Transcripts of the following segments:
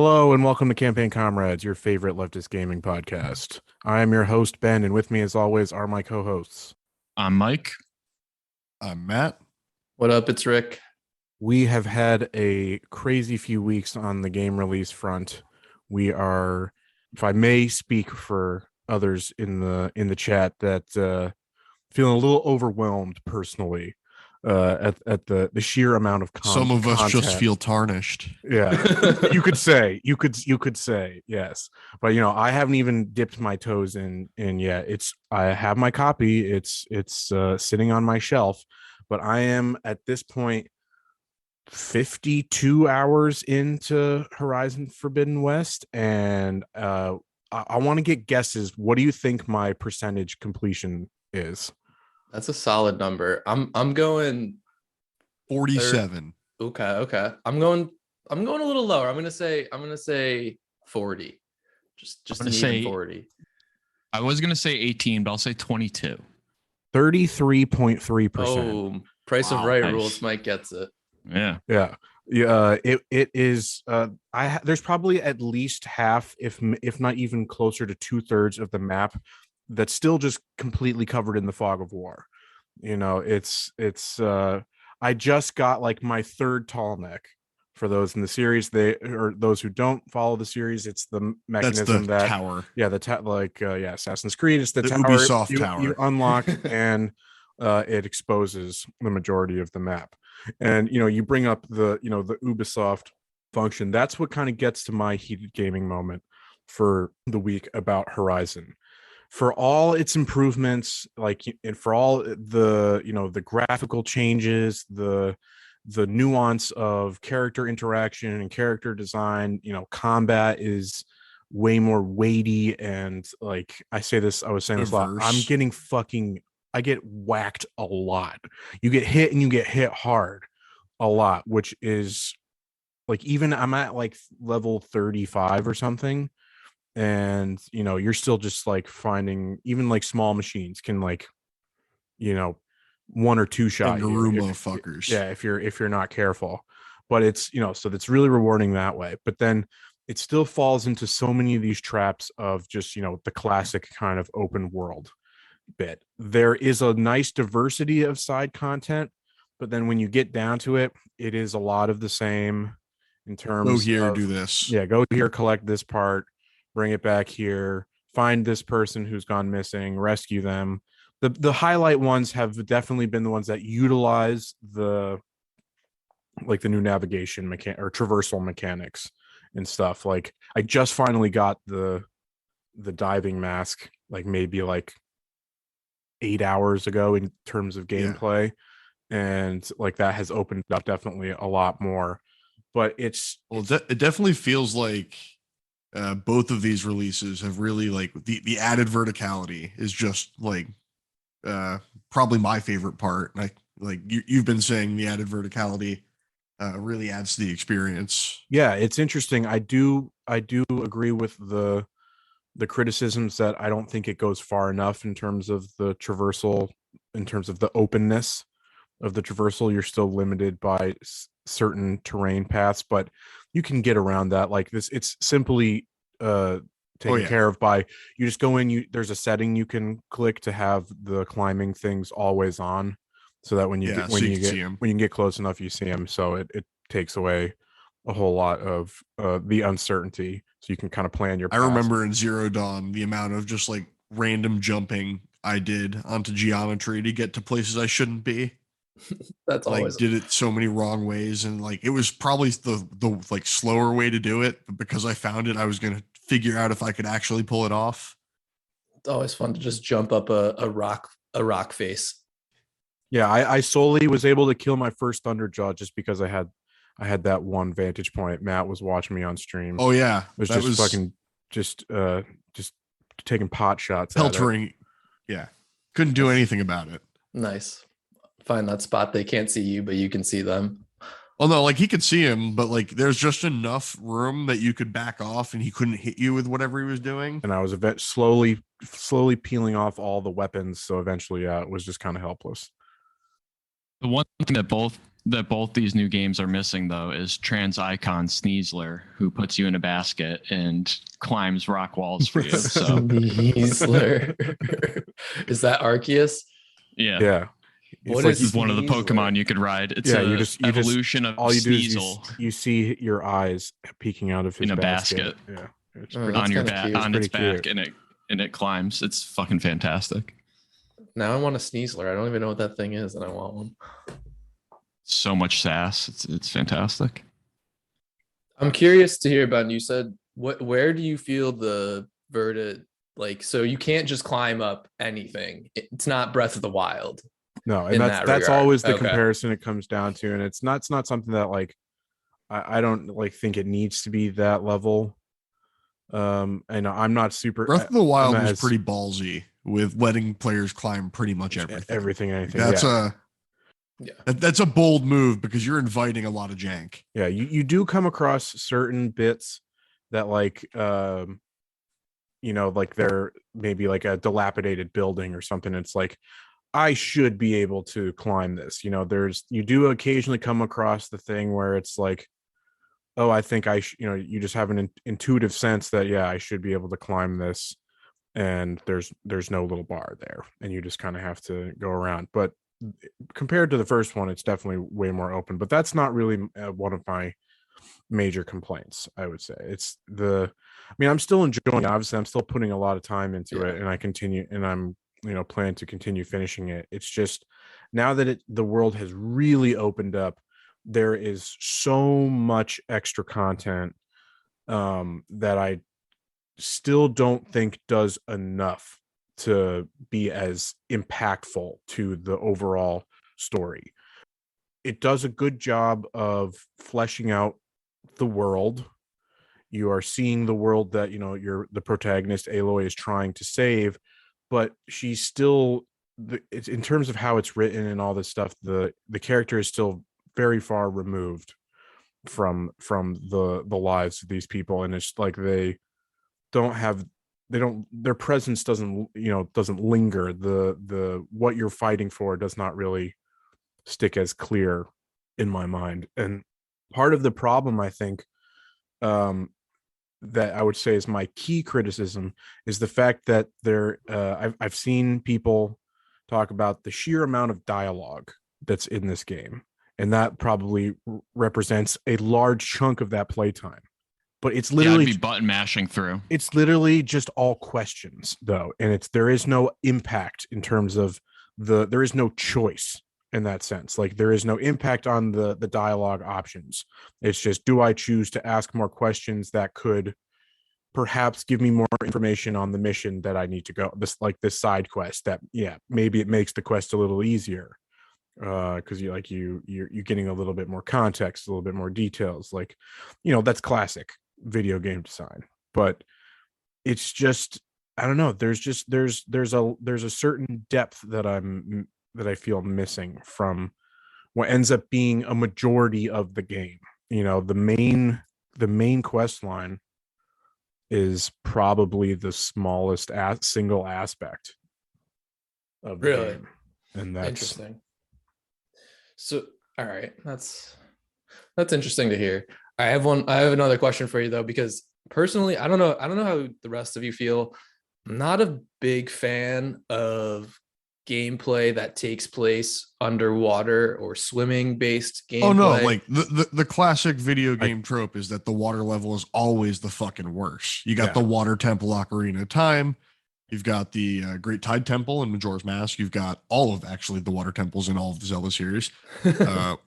Hello and welcome to Campaign Comrades, your favorite leftist gaming podcast. I am your host, Ben, and with me, as always, are my co-hosts. I'm Mike. I'm Matt. What up? It's Rick. We have had a crazy few weeks on the game release front. We are, if I may speak for others in the chat, that feeling a little overwhelmed personally at the sheer amount of Some of us content. just feel tarnished. Yeah, you could say, yes, but I haven't even dipped my toes in yet. I have my copy. It's sitting on my shelf, but I am at this point 52 hours into Horizon Forbidden West, and I want to get guesses. What do you think my percentage completion is? That's a solid number. I'm going 47. Okay. I'm going a little lower. I'm gonna say 40. Just an even 40. I was gonna say 18, but I'll say 22. 33.3%. Oh, price of right rules. Mike gets it. Yeah. It is. There's probably at least half, if not even closer to 2/3 of the map that's still just completely covered in the fog of war. It's I just got like my third tall neck. For those in the series, or those who don't follow the series, it's the mechanism tower. Yeah, Assassin's Creed. It's the tower. Ubisoft tower you unlock and it exposes the majority of the map. And you bring up the Ubisoft function. That's what kind of gets to my heated gaming moment for the week about Horizon. For all its improvements, and for all the graphical changes, the nuance of character interaction and character design, combat is way more weighty, and I was saying this a lot. I get whacked a lot. You get hit, and you get hit hard a lot, which is even I'm at level 35 or something. And you're still just finding even small machines can one or two shot you fuckers. Yeah, if you're not careful. But it's so that's really rewarding that way. But then it still falls into so many of these traps of just the classic kind of open world bit. There is a nice diversity of side content, but then when you get down to it, it is a lot of the same in terms go here, of, do this. Yeah, go here, collect this part, bring it back here, find this person who's gone missing, rescue them. The highlight ones have definitely been the ones that utilize the new navigation or traversal mechanics and stuff. I just finally got the diving mask maybe 8 hours ago in terms of gameplay. And that has opened up definitely a lot more. But it definitely feels like both of these releases have really the added verticality is just probably my favorite part. You've been saying the added verticality really adds to the experience. Yeah, it's interesting. I do agree with the criticisms that I don't think it goes far enough in terms of the traversal, in terms of the openness of the traversal. You're still limited by certain terrain paths, but you can get around that. It's simply taken care of by you just go in. There's a setting you can click to have the climbing things always on, so that when you get close enough, you see them. So it takes away a whole lot of the uncertainty, so you can kind of plan your path. I remember in Zero Dawn the amount of just random jumping I did onto geometry to get to places I shouldn't be. That's always did it so many wrong ways, and it was probably the slower way to do it, but because I found it, I was gonna figure out if I could actually pull it off. It's always fun to just jump up a rock face. Yeah, I solely was able to kill my first Thunderjaw just because I had that one vantage point. Matt was watching me on stream. Oh yeah, it was fucking just taking pot shots. Peltering. Yeah, couldn't do anything about it. Nice. Find that spot. They can't see you, but you can see them. Well, no, he could see him, but there's just enough room that you could back off, and he couldn't hit you with whatever he was doing. And I was slowly peeling off all the weapons, so eventually, it was just kind of helpless. The one thing that both that both these new games are missing, though, is trans icon Sneasler, who puts you in a basket and climbs rock walls for you. So Sneasler. Is that Arceus? yeah, Yeah. What this is is one of the Sneasler? Pokemon you could ride. It's Yeah, a you just evolution of all you do is Sneasel you see your eyes peeking out of his in a basket. Yeah. It's Oh, pretty, that's on your kinda back, cute. on its pretty back, cute. and it climbs. It's fucking fantastic. Now I want a Sneasler. I don't even know what that thing is, and I want one. So much sass. It's fantastic. I'm curious to hear about. And you said where do you feel the verdict? Like, so you can't just climb up anything. It's not Breath of the Wild. No, and in that's that regard. always the Okay. comparison it comes down to. And it's not something that like I don't like think it needs to be that level. And I'm not super Breath of the Wild I'm not was as- pretty ballsy with letting players climb pretty much everything. Anything. That's yeah. that's a bold move because you're inviting a lot of jank. Yeah, you do come across certain bits that like like they're maybe like a dilapidated building or something. It's like I should be able to climb this. You do occasionally come across the thing where it's like, oh, I think you just have an intuitive sense that yeah, I should be able to climb this, and there's no little bar there, and you just kind of have to go around. But compared to the first one, it's definitely way more open. But that's not really one of my major complaints. I would say I'm still enjoying it. Obviously I'm still putting a lot of time into it, and I'm plan to continue finishing it. It's just now that the world has really opened up, there is so much extra content that I still don't think does enough to be as impactful to the overall story. It does a good job of fleshing out the world. You are seeing the world that the protagonist Aloy is trying to save, but she's still it's in terms of how it's written and all this stuff, the character is still very far removed from the lives of these people, and it's like their presence doesn't linger. The what you're fighting for does not really stick as clear in my mind. And part of the problem, I think, that I would say is my key criticism, is the fact that I've seen people talk about the sheer amount of dialogue that's in this game, and that probably represents a large chunk of that playtime. But it's literally I'd be button mashing through. It's literally just all questions, though, and there is no impact in terms of there is no choice in that sense. Like there is no impact on the dialogue options. It's just, do I choose to ask more questions that could perhaps give me more information on the mission that I need to go, this side quest that maybe it makes the quest a little easier because you're getting a little bit more context, a little bit more details, like that's classic video game design. But it's just, I don't know, there's a certain depth that I feel missing from what ends up being a majority of the game. The main quest line is probably the smallest single aspect of the game. And that's interesting. So all right, that's interesting to hear. I have another question for you though, because personally, I don't know how the rest of you feel. I'm not a big fan of gameplay that takes place underwater or swimming based gameplay. Oh no, like the classic video game trope is that the water level is always the fucking worst. You got the Water Temple Ocarina of Time, you've got the Great Tide Temple in Majora's Mask, you've got all of actually the water temples in all of the Zelda series.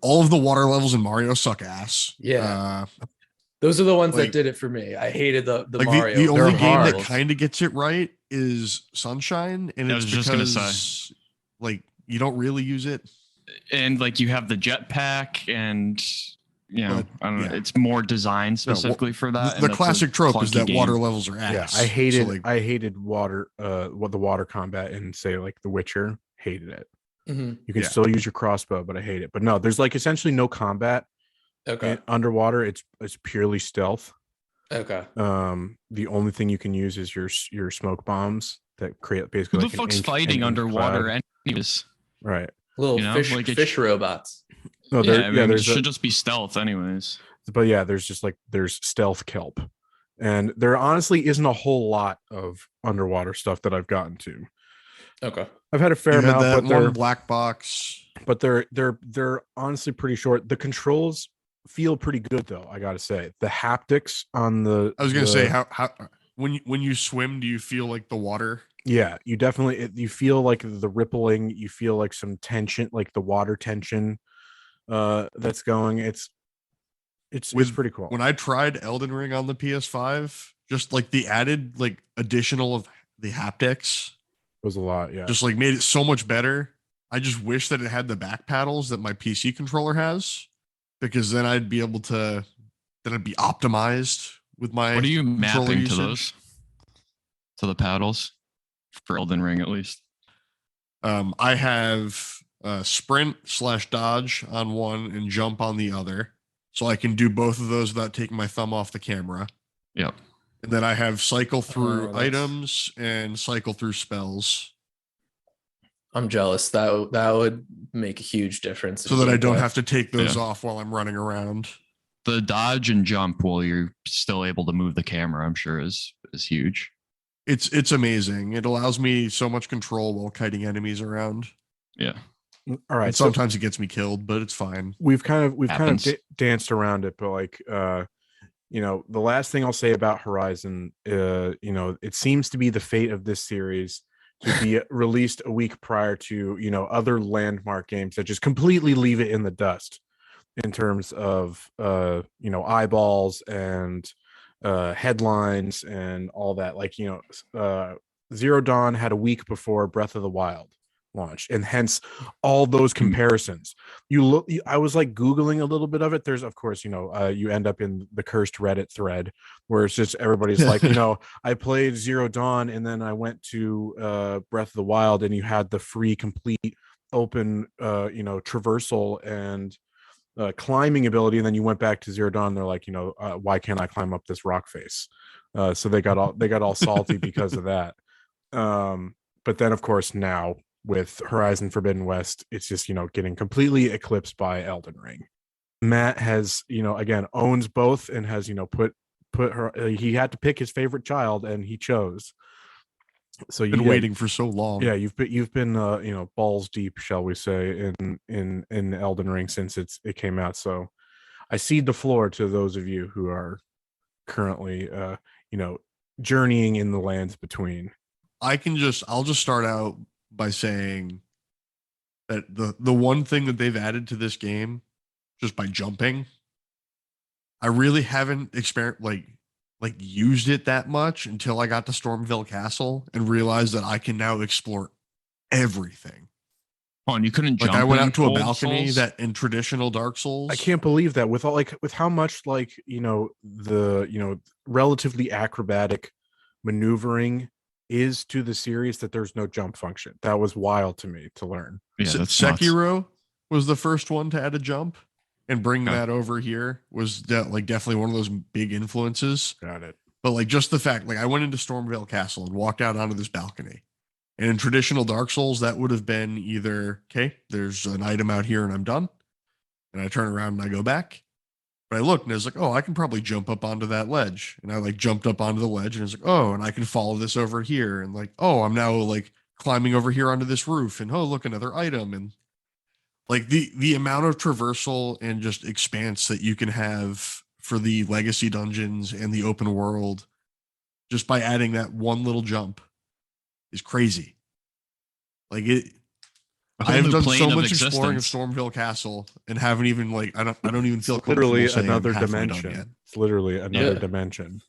All of the water levels in Mario suck ass. Those are the ones that did it for me. I hated the Mario. The only game that kind of gets it right is Sunshine, and it's because like you don't really use it, and like you have the jetpack, and I don't know. It's more designed specifically for that. The classic trope is that water levels are ass. Yeah, I hated water. The water combat in, say, like The Witcher. Hated it. Mm-hmm. You can still use your crossbow, but I hate it. But no, there's like essentially no combat. Okay. Underwater, it's purely stealth. Okay. The only thing you can use is your smoke bombs that create basically. Who the fuck's fighting underwater anyways? Right. Little fish robots. No, Yeah, there, I yeah, mean, it there's should just be stealth, anyways. but yeah, there's stealth kelp, and there honestly isn't a whole lot of underwater stuff that I've gotten to. Okay. I've had a fair You had amount, that but they're one black box. they're honestly pretty short. The controls feel pretty good though, I gotta say. The haptics on I was gonna say how when you swim, do you feel like the water? yeah, you definitely you feel like the rippling, you feel like some tension, like the water tension that's going. It's With pretty cool. When I tried Elden Ring on the PS5, just like the added like additional of the haptics, It was a lot, yeah. just like made it so much better. I just wish that it had the back paddles that my PC controller has, because then I'd be able to, then I'd be optimized with my. What are you controller mapping to usage. those? To the paddles for Elden Ring, at least. I have sprint/dodge on one and jump on the other, so I can do both of those without taking my thumb off the camera. Yep. And then I have cycle through that's- items and cycle through spells, I'm jealous. That would make a huge difference. so in that I don't gameplay. have to take those Yeah. off while I'm running around. The dodge and jump while you're still able to move the camera, I'm sure is huge. It's amazing. It allows me so much control while kiting enemies around. Yeah. All right. And So sometimes it gets me killed, but it's fine. we've kind of Happens. danced around it, but like the last thing I'll say about Horizon, it seems to be the fate of this series to be released a week prior to other landmark games that just completely leave it in the dust in terms of eyeballs and headlines and all that. Like Zero Dawn had a week before Breath of the Wild launch, and hence all those comparisons. I was like googling a little bit of it. There's of course you end up in the cursed Reddit thread where it's just everybody's like I played Zero Dawn and then I went to Breath of the Wild, and you had the free complete open traversal and climbing ability, and then you went back to Zero Dawn. They're like, why can't I climb up this rock face? So they got all salty because of that. But then of course now with Horizon Forbidden West, it's just getting completely eclipsed by Elden Ring. Matt has again owns both and has put her. He had to pick his favorite child, and he chose. So Been waiting for so long. Yeah, you've been balls deep, shall we say, in Elden Ring since it came out. So I cede the floor to those of you who are currently journeying in the lands between. I'll just start out by saying that the one thing that they've added to this game, just by jumping, I really haven't used it that much until I got to Stormville Castle and realized that I can now explore everything. Oh, and you couldn't jump. Like I went in out to a Old balcony Souls? that in traditional Dark Souls. I can't believe that with how much the relatively acrobatic maneuvering is to the series, that there's no jump function. That was wild to me to learn. Yeah, that's nuts. Sekiro was the first one to add a jump, and bring Okay. that over here was definitely one of those big influences. Got it. But like just the fact, like I went into Stormvale Castle and walked out onto this balcony. And in traditional Dark Souls, that would have been either, okay, there's an item out here and I'm done. And I turn around and I go back. But I looked and I was like, oh, I can probably jump up onto that ledge. And I jumped up onto the ledge and I was like, oh, and I can follow this over here. And oh, I'm now climbing over here onto this roof. And oh, look, another item. And the amount of traversal and just expanse that you can have for the legacy dungeons and the open world just by adding that one little jump is crazy. A I whole have new done plane so of much exploring of existence. Stormville Castle and haven't even I don't even feel Literally comfortable saying I'm another halfway done yet. dimension. It's literally another Yeah. dimension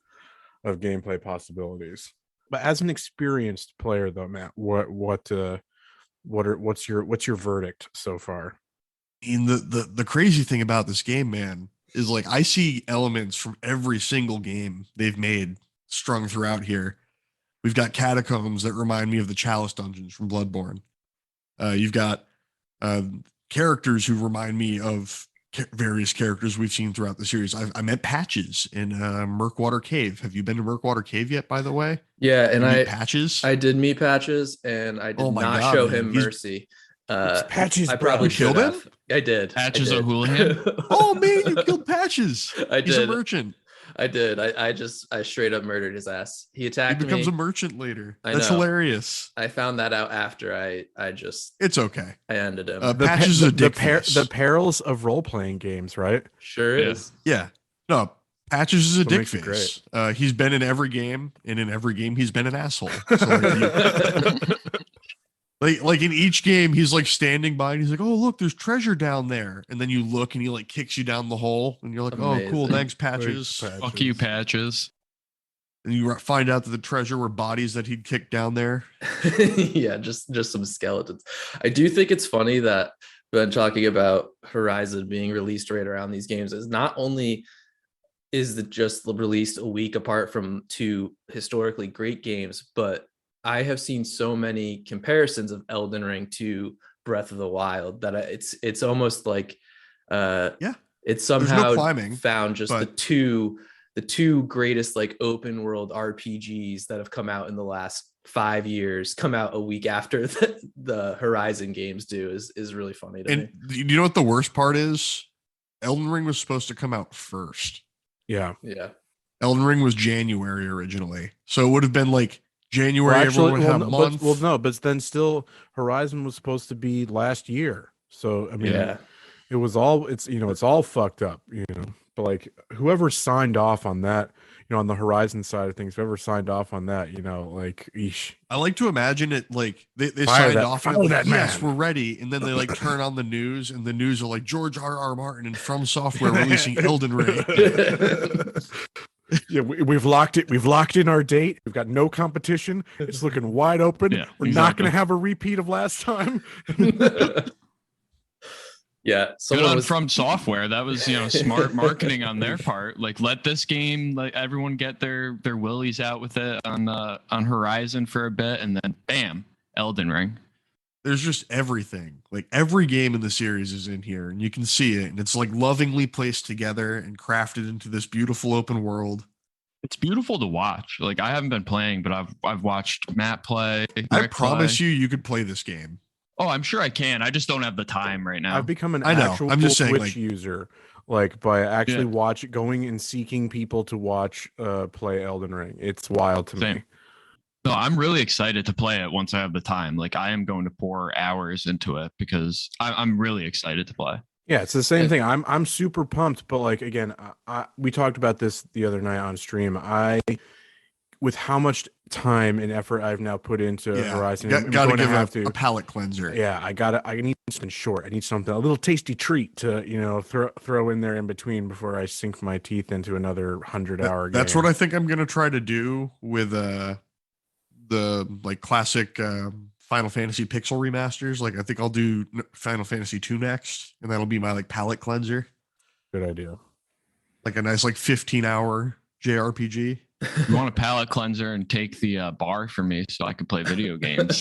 of gameplay possibilities. But as an experienced player, though, Matt, what's your verdict so far? And the crazy thing about this game, man, is I see elements from every single game they've made strung throughout here. We've got catacombs that remind me of the Chalice dungeons from Bloodborne. You've got characters who remind me of various characters we've seen throughout the series. I met Patches in Murkwater Cave. Have you been to Murkwater Cave yet, by the way? Yeah, and You meet Patches? I did meet Patches, and I did Oh my not God, show man. him He's- mercy. Patches, I bro. probably You killed should him? have. I did. Patches I did. O'Houlihan? Oh man, you killed Patches. I He's a did. merchant. I did. I straight up murdered his ass. He He attacked becomes me. a merchant later. I That's know. hilarious. I found that out after I It's okay. I ended him. Patches is a dick face. the perils of role-playing games, right? Sure Yeah. is. Yeah. No, Patches is a What dick makes it face. He's been in every game, and in every game he's been an asshole. So like in each game, he's like standing by and he's like, "Oh, look, there's treasure down there." And then you look and he like kicks you down the hole, and you're like, "Oh, cool, Amazing. thanks, Patches." Thanks, Fuck you, Patches. And you find out that the treasure were bodies that he'd kicked down there. Yeah, just some skeletons. I do think it's funny that when talking about Horizon being released right around these games is not only is it just released a week apart from two historically great games, but I have seen so many comparisons of Elden Ring to Breath of the Wild that it's almost like Yeah. it's no somehow climbing, found just but- the two greatest like open world RPGs that have come out in the last 5 years come out a week after the Horizon games do is really funny to me. And you know what the worst part is? Elden Ring was supposed to come out first. Yeah. Yeah. Elden Ring was January originally. So it would have been like January, Well, everyone would have no, a month. no, but then still, Horizon was supposed to be last year. So I mean, Yeah. it was all it's all fucked up, But like whoever signed off on that, on the Horizon side of things, whoever signed off on that, like, eesh. I like to imagine it like they Fire signed that- off fire and like, that yes, man. we're ready. And then they like turn on the news and the news are like George R.R. Martin and From Software releasing Elden Ring. Yeah, we've locked it. We've locked in our date. We've got no competition. It's looking wide open. Yeah, We're not going exactly. to have a repeat of last time. Yeah. Good Someone on was From Software. That was, smart marketing on their part. Like, let this game, like everyone get their willies out with it on Horizon for a bit, and then bam, Elden Ring. There's just everything. Like every game in the series is in here, and you can see it. And it's like lovingly placed together and crafted into this beautiful open world. It's beautiful to watch. Like, I haven't been playing, but I've watched Matt play. I Rick promise play. you could play this game. Oh, I'm sure I can. I just don't have the time right now. I've become an I know. actual I'm just saying, Twitch like- user, like by actually Yeah. going and seeking people to watch play Elden Ring. It's wild to me. Same. No, I'm really excited to play it once I have the time. Like, I am going to pour hours into it because I'm really excited to play. Yeah, it's the same thing. I'm super pumped, but like again, we talked about this the other night on stream. With how much time and effort I've now put into Horizon, I'm Got to going give have a palate cleanser. Yeah, I need something short. I need something, a little tasty treat to throw in there in between before I sink my teeth into another 100-hour game. That's what I think I'm going to try to do with the like classic Final Fantasy pixel remasters. Like I think I'll do Final Fantasy 2 next, and that'll be my like palate cleanser. Good idea. Like a nice like 15-hour JRPG. You want a palate cleanser and take the bar for me so I can play video games.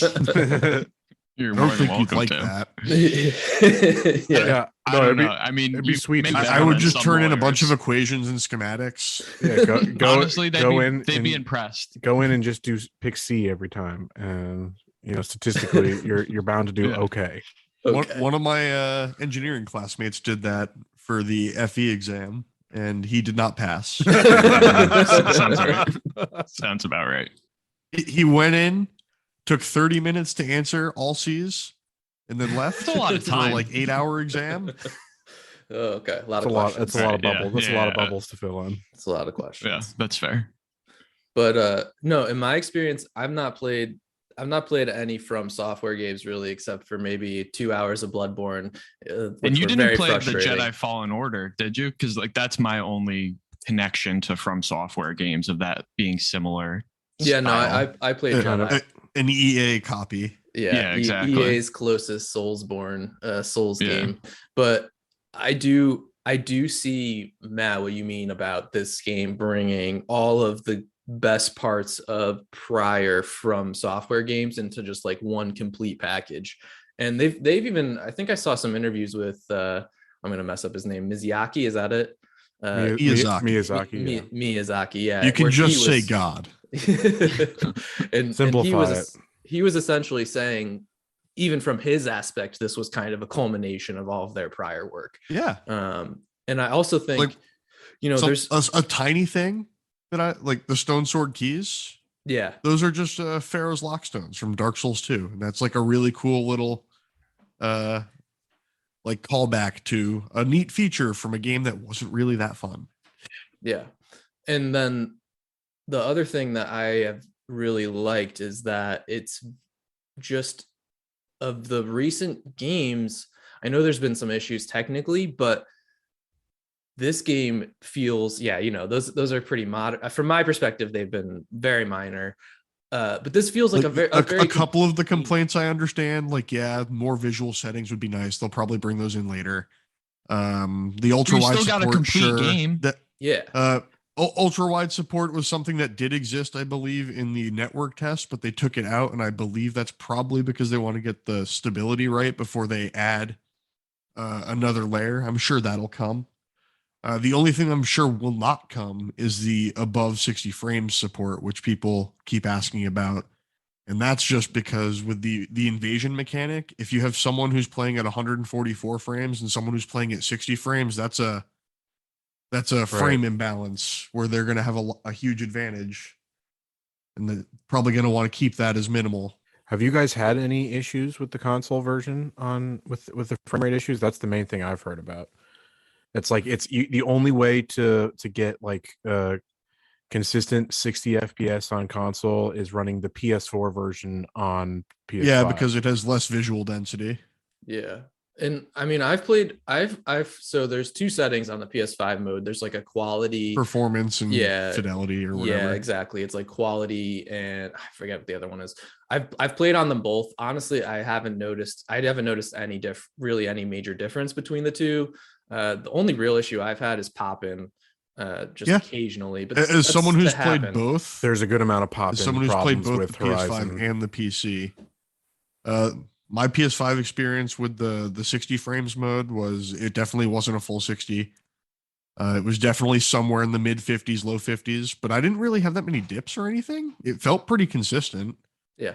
You're I more don't than think you'd welcome like to. that. Yeah. I No, don't it'd be- know. I mean, it'd be you sweet make to- that I would on just some turn in a bunch of lawyers. equations and schematics. Yeah, go Honestly, they'd be impressed. go in and just do pick C every time, and statistically, you're bound to do Yeah. okay. Okay. One of my engineering classmates did that for the FE exam, and he did not pass. Sounds right. Sounds about right. He went in, took 30 minutes to answer all C's, and then left. That's a lot of for time. like 8-hour exam. Oh, okay. A lot That's of a lot. questions. That's a lot of Right, bubbles. yeah, That's a lot of yeah. bubbles to fill in. It's a lot of questions. Yeah, that's fair. But no, in my experience, I've not played any From Software games really, except for maybe 2 hours of Bloodborne. And which you were didn't very play the frustrating. Jedi Fallen Order, did you? Because like that's my only connection to From Software games of that being similar. Yeah, no, style. I played Yeah, Jedi. An EA copy. Yeah, exactly. EA's closest Soulsborne Souls Yeah. game. But I do see, Matt, what you mean about this game bringing all of the best parts of prior From Software games into just like one complete package. And they've even, I think I saw some interviews with I'm gonna mess up his name, Miyazaki, is that it? Miyazaki. Miyazaki, yeah. You can where he just say was- God. and Simplify he was essentially saying even from his aspect, this was kind of a culmination of all of their prior work. Yeah. And I also think, Like, there's a tiny thing that I like, the Stone Sword keys. yeah, Those are just Pharaoh's Lockstones from Dark Souls 2. And that's like a really cool little like callback to a neat feature from a game that wasn't really that fun. yeah. And then the other thing that I have really liked is that it's just, of the recent games, I know there's been some issues technically, but this game feels, those are pretty modern. From my perspective, they've been very minor. But this feels like a couple of the complaints I understand. Like, yeah, more visual settings would be nice. They'll probably bring those in later. The ultra wide support, got a complete game. Ultra wide support was something that did exist, I believe, in the network test, but they took it out, and I believe that's probably because they want to get the stability right before they add another layer. I'm sure that'll come. The only thing I'm sure will not come is the above 60 frames support, which people keep asking about. And that's just because with the invasion mechanic, if you have someone who's playing at 144 frames and someone who's playing at 60 frames, that's a frame imbalance where they're going to have a huge advantage. And they're probably going to want to keep that as minimal. Have you guys had any issues with the console version with the frame rate issues? That's the main thing I've heard about. It's like the only way to get like consistent 60 FPS on console is running the PS4 version on PS5. Yeah, because it has less visual density. Yeah. And I mean, so there's two settings on the PS5 mode. There's like a quality, performance, and fidelity or whatever. Yeah, exactly. It's like quality, and I forget what the other one is. I've played on them both. Honestly, I haven't noticed any major difference between the two. The only real issue I've had is pop-in, occasionally. But as someone who's played both, there's a good amount of pop-in. As someone who's played both with the Horizon PS5 and the PC, my PS5 experience with the 60 frames mode it definitely wasn't a full 60. It was definitely somewhere in the mid 50s, low 50s, but I didn't really have that many dips or anything. It felt pretty consistent. Yeah.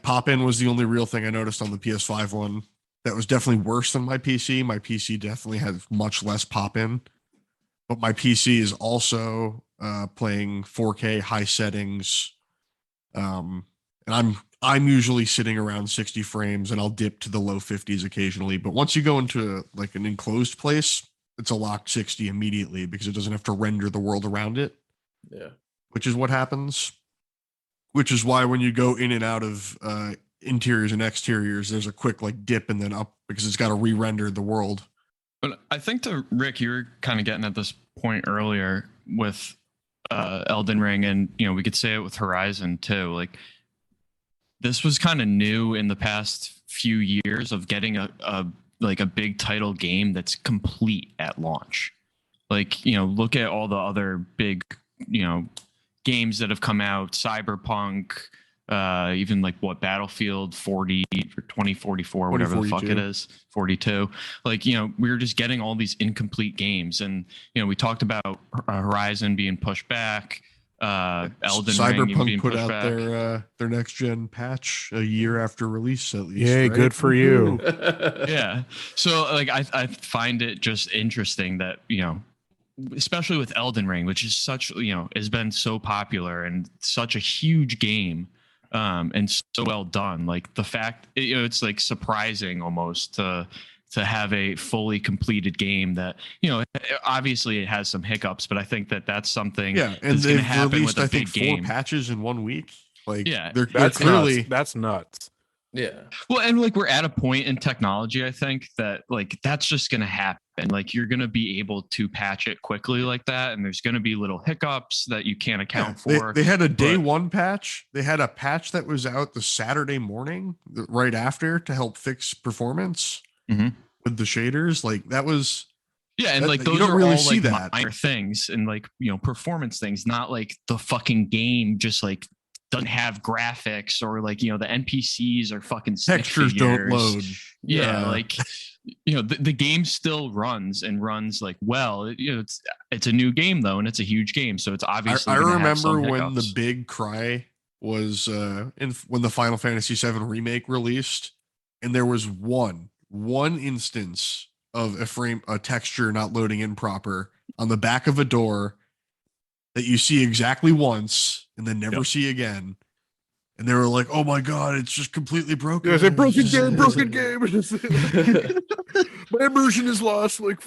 Pop-in was the only real thing I noticed on the PS5 one. That was definitely worse than my PC. My PC definitely had much less pop-in, but my PC is also playing 4K high settings. And I'm usually sitting around 60 frames, and I'll dip to the low 50s occasionally. But once you go into like an enclosed place, it's a locked 60 immediately because it doesn't have to render the world around it. Yeah. Which is what happens. Which is why when you go in and out of interiors and exteriors, there's a quick like dip and then up because it's got to re-render the world. But I think to Rick, you were kind of getting at this point earlier with Elden Ring, and we could say it with Horizon too. Like, this was kind of new in the past few years of getting a big title game that's complete at launch. Like, look at all the other big, games that have come out, Cyberpunk, even like Battlefield 40 or 2044, whatever the fuck it is, 42. Like, we were just getting all these incomplete games. And, we talked about Horizon being pushed back. Elden Cyberpunk Ring being put pushed out back. their next gen patch a year after release, at least. Yay, right? good for you. Yeah. So like I find it just interesting that, especially with Elden Ring, which is such, has been so popular and such a huge game, and so well done. Like the fact, it's like surprising almost to have a fully completed game that, obviously it has some hiccups, but I think that's something and that's going to happen released, with a I think, big game. 4 patches in 1 week. Like, yeah, they're That's clearly nuts. That's nuts. Yeah. Well, and like we're at a point in technology, I think, that like that's just going to happen. Like, you're going to be able to patch it quickly like that, and there's going to be little hiccups that you can't account for. They had a day one patch. They had a patch that was out the Saturday morning right after to help fix performance with the shaders. Like, that was and like those you don't are really all see like that. minor things and like performance things, not like the fucking game just like doesn't have graphics or like the NPCs are fucking Textures don't load. Like the game still runs like well. It's a new game though, and it's a huge game, so it's obviously I remember have some when hiccups. the big cry was when the Final Fantasy VII remake released, and there was one instance of a texture not loading in proper on the back of a door that you see exactly once and then never see again. And they were like, "Oh my god, it's just completely broken." There's a broken game. My immersion is lost. Like,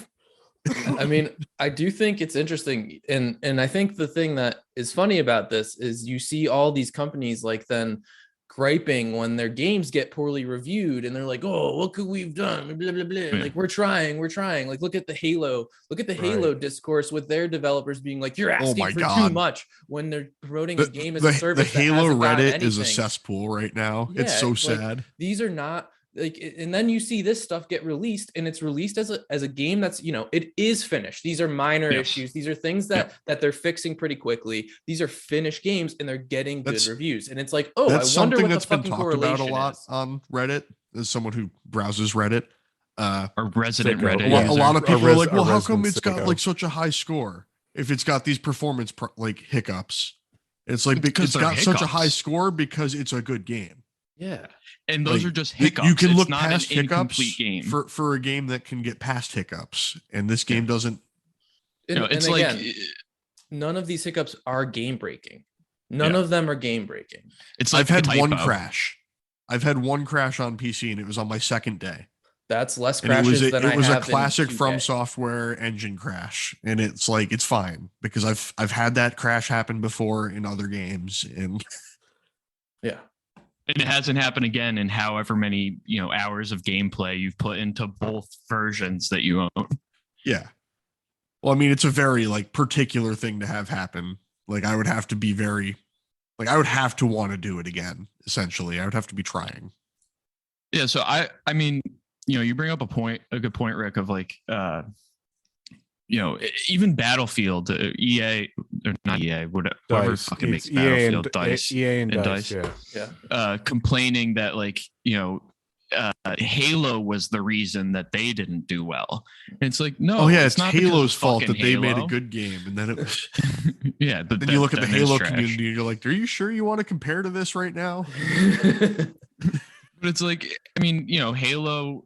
I mean, I do think it's interesting, and I think the thing that is funny about this is you see all these companies like then griping when their games get poorly reviewed, and they're like, "Oh, what could we've done?" Blah blah blah. Yeah. Like we're trying. Like look at the Halo discourse with their developers being like, "You're asking for too much," when they're promoting a game as a service. The Halo Reddit is a cesspool right now. Yeah, it's so like, sad. These are not. Like, and then you see this stuff get released, and it's released as a game that's, it is finished. These are minor issues. These are things that they're fixing pretty quickly. These are finished games, and they're getting good reviews. And it's like, oh, I wonder what the fucking correlation is. That's something that's been talked about a lot on Reddit. As someone who browses Reddit, or resident Reddit, a lot of people are like, well, how come it's got like such a high score if it's got these performance like hiccups? It's like because it's got such a high score because it's a good game. Yeah. And those are just hiccups. You can look not past an hiccups game. for a game that can get past hiccups. And this game doesn't. It's like again, none of these hiccups are game breaking. None of them are game breaking. It's like I've had one crash. I've had one crash on PC, and it was on my second day. That's less crashes than I have. It was a classic From Software engine crash, and it's like it's fine because I've had that crash happen before in other games, and yeah. And it hasn't happened again in however many hours of gameplay you've put into both versions that you own. Yeah. Well, I mean, it's a very like particular thing to have happen. Like I would have to be I would have to want to do it again. Essentially, I would have to be trying. Yeah. So I mean, you bring up a good point, Rick, of like, even Battlefield, EA or not EA, whatever fucking makes Battlefield, Dice, EA and Dice, yeah. Complaining that like Halo was the reason that they didn't do well. And it's like, no, it's not Halo's fault that they made a good game, and then it was yeah. But then you look at the Halo community, and you're like, are you sure you want to compare to this right now? But it's like, I mean, Halo.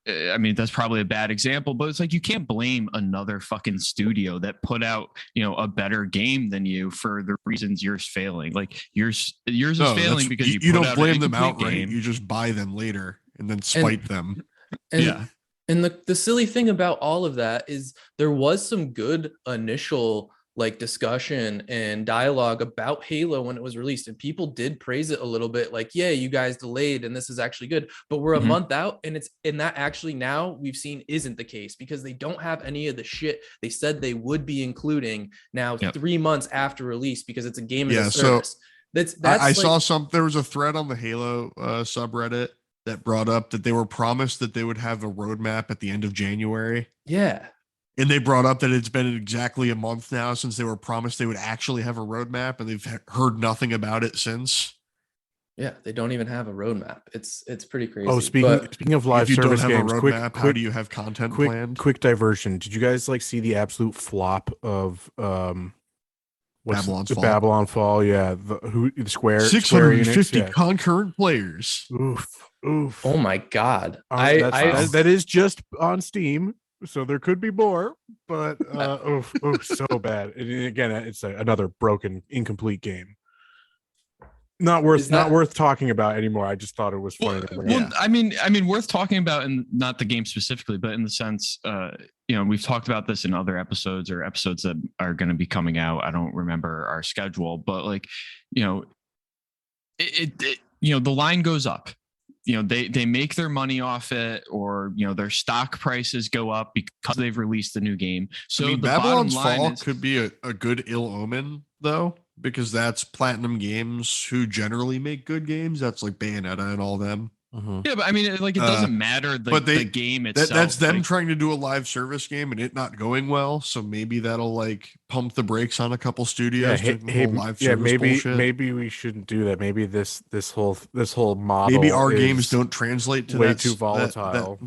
I mean, that's probably a bad example, but it's like you can't blame another fucking studio that put out, a better game than you for the reasons yours failing. Like yours is failing because you don't blame them outright. Game. You just buy them later and then spite them. And the silly thing about all of that is there was some good initial like discussion and dialogue about Halo when it was released, and people did praise it a little bit, like, yeah, you guys delayed and this is actually good, but we're a month out, and that actually now we've seen isn't the case because they don't have any of the shit they said they would be including now 3 months after release because it's a game as a service. I saw there was a thread on the Halo subreddit that brought up that they were promised that they would have a roadmap at the end of January. Yeah. And they brought up that it's been exactly a month now since they were promised they would actually have a roadmap, and they've heard nothing about it since. Yeah, they don't even have a roadmap. It's pretty crazy. Oh, speaking of live service games, how do you have content planned? Quick diversion. Did you guys see the absolute flop of Babylon Fall? Yeah, the Square 650 concurrent players. Oof. Oh my god. That is just on Steam. So there could be more, but so bad. And again, it's another broken, incomplete game. Not worth talking about anymore. I just thought it was funny. I mean, worth talking about, and not the game specifically, but in the sense, we've talked about this in other episodes or episodes that are going to be coming out. I don't remember our schedule, but like, the line goes up. They make their money off it, or their stock prices go up because they've released the new game. So the Babylon's Fall could be a good ill omen, though, because that's Platinum Games, who generally make good games. That's like Bayonetta and all them. Mm-hmm. Yeah, but I mean, like, it doesn't matter the game itself. That's them trying to do a live service game and it not going well. So maybe that'll like pump the brakes on a couple studios. Maybe we shouldn't do that. Maybe this whole model. Maybe our games don't translate to way too volatile.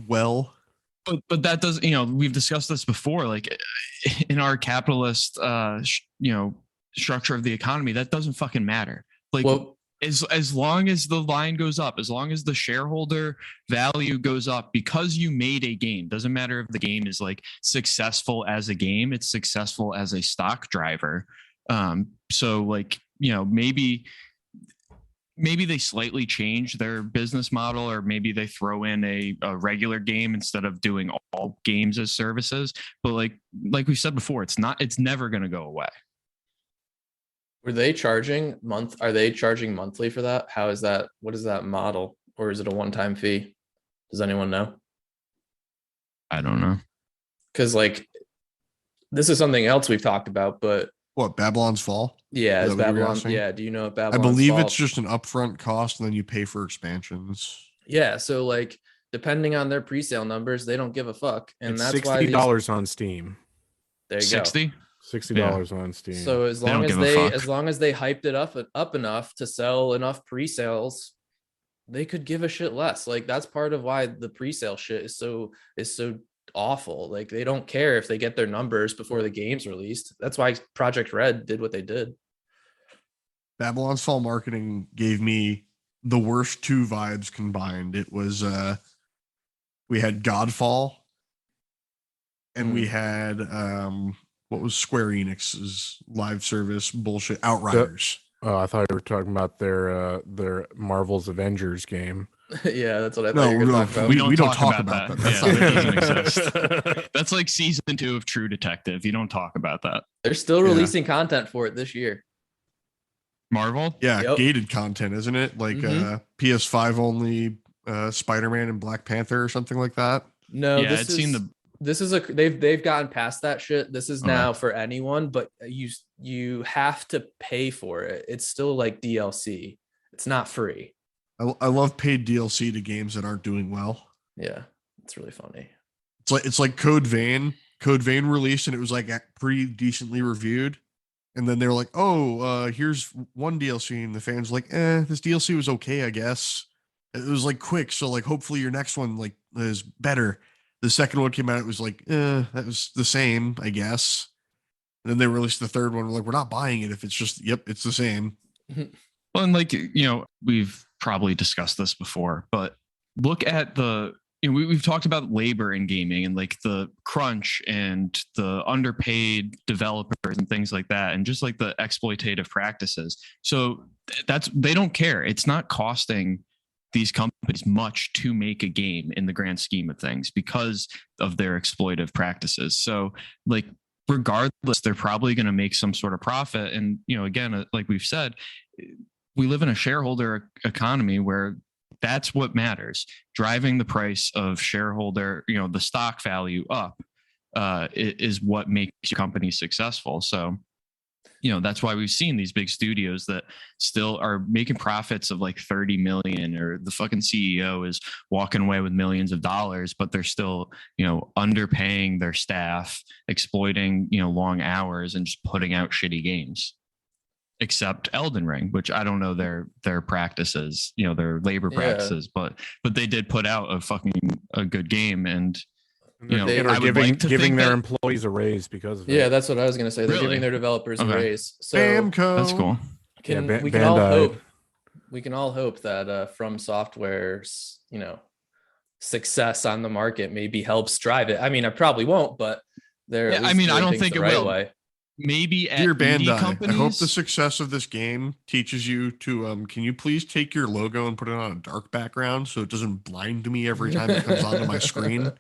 But that does, we've discussed this before. Like in our capitalist, structure of the economy, that doesn't fucking matter. Like, Well, as long as the line goes up, as long as the shareholder value goes up, because you made a game, doesn't matter if the game is like successful as a game, it's successful as a stock driver. So like, maybe they slightly change their business model, or maybe they throw in a regular game instead of doing all games as services. But like we said before, it's never going to go away. are they charging monthly for that? How is that? What is that model? Or is it a one-time fee? Does anyone know? I don't know. Because like this is something else we've talked about, but What, Babylon's Fall? yeah, Is is that what you were Babylon? asking? Yeah, do you know if I Babylon's believe Fall? it's just an upfront cost, and then you pay for expansions. Yeah, so like depending on their pre-sale numbers, they don't give a fuck, and It's that's why $60 on Steam. there you go. 60. $60 on Steam. So as They long don't as give a fuck. as long as they hyped it up enough to sell enough pre-sales, they could give a shit less. Like that's part of why the pre-sale shit is so awful. Like they don't care if they get their numbers before the game's released. That's why Project Red did what they did. Babylon's Fall marketing gave me the worst two vibes combined. It was we had Godfall, and we had what was Square Enix's live service bullshit, Outriders. Oh, I thought you were talking about their Marvel's Avengers game. Yeah, that's what I thought you were talking about. We don't talk about that. That's Yeah, not- that doesn't exist. That's like season 2 of True Detective. You don't talk about that. They're still Yeah. releasing content for it this year. Marvel? Yeah, Yep. gated content, isn't it? Like Mhm. PS5 only Spider-Man and Black Panther or something like that. No, Yeah, this I'd is seen the this is they've gotten past that shit. This is Okay. now for anyone, but you have to pay for it. It's still like DLC. It's not free. I love paid DLC to games that aren't doing well. Yeah, it's really funny. It's like Code Vein. Code Vein released, and it was like pretty decently reviewed. And then they were like, "Oh, here's one DLC," and the fans were like, "This DLC was okay, I guess." It was like quick, so like hopefully your next one like is better. The second one came out, it was like, that was the same, I guess. And then they released the third one. We're like, we're not buying it if it's just, yep, it's the same. Well, and like, we've probably discussed this before, but look at we've talked about labor in gaming and like the crunch and the underpaid developers and things like that, and just like the exploitative practices. So they don't care. It's not costing these companies much to make a game in the grand scheme of things because of their exploitive practices. So like, regardless, they're probably going to make some sort of profit. And, again, like we've said, we live in a shareholder economy where that's what matters. Driving the price of shareholder, the stock value up is what makes your company successful. So, that's why we've seen these big studios that still are making profits of like 30 million, or the fucking CEO is walking away with millions of dollars, but they're still, underpaying their staff, exploiting, long hours, and just putting out shitty games. Except Elden Ring, which I don't know their practices, their labor practices, but they did put out a good game, and And I are would like to giving think their that- employees a raise because of it. Yeah, that's what I was gonna say. They're Really? giving their developers a Okay. raise. So Bamco. That's cool. we can all Bandai. hope that From Software's success on the market maybe helps drive it. I mean, I probably won't, but they're Yeah, at I least mean, I doing don't things think the it right will. way. Maybe at Dear indie Bandai, companies. I hope the success of this game teaches you to can you please take your logo and put it on a dark background so it doesn't blind me every time it comes onto my screen?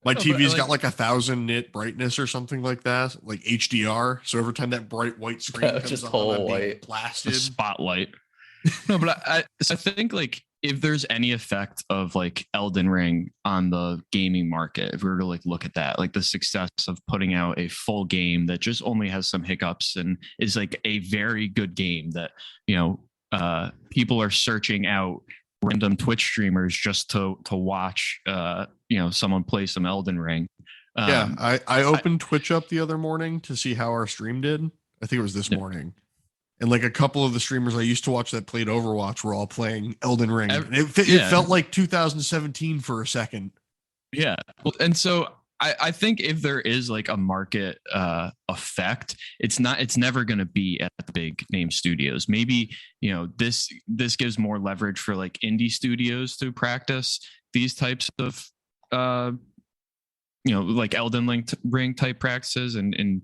My No, but TV's I got like 1,000 nit brightness or something like that, like HDR. So every time that bright white screen comes Just on, Oh, I'm whole being white. the blasted. spotlight. No, but I think like if there's any effect of like Elden Ring on the gaming market, if we were to like look at that, like the success of putting out a full game that just only has some hiccups and is like a very good game that people are searching out random Twitch streamers just to watch someone play some Elden Ring. Yeah, I opened Twitch up the other morning to see how our stream did. I think it was this morning. And like a couple of the streamers I used to watch that played Overwatch were all playing Elden Ring. And it felt like 2017 for a second. Yeah. Well, and so I think if there is like a market effect, it's never going to be at the big name studios. Maybe, this gives more leverage for like indie studios to practice these types of like Elden Ring type practices and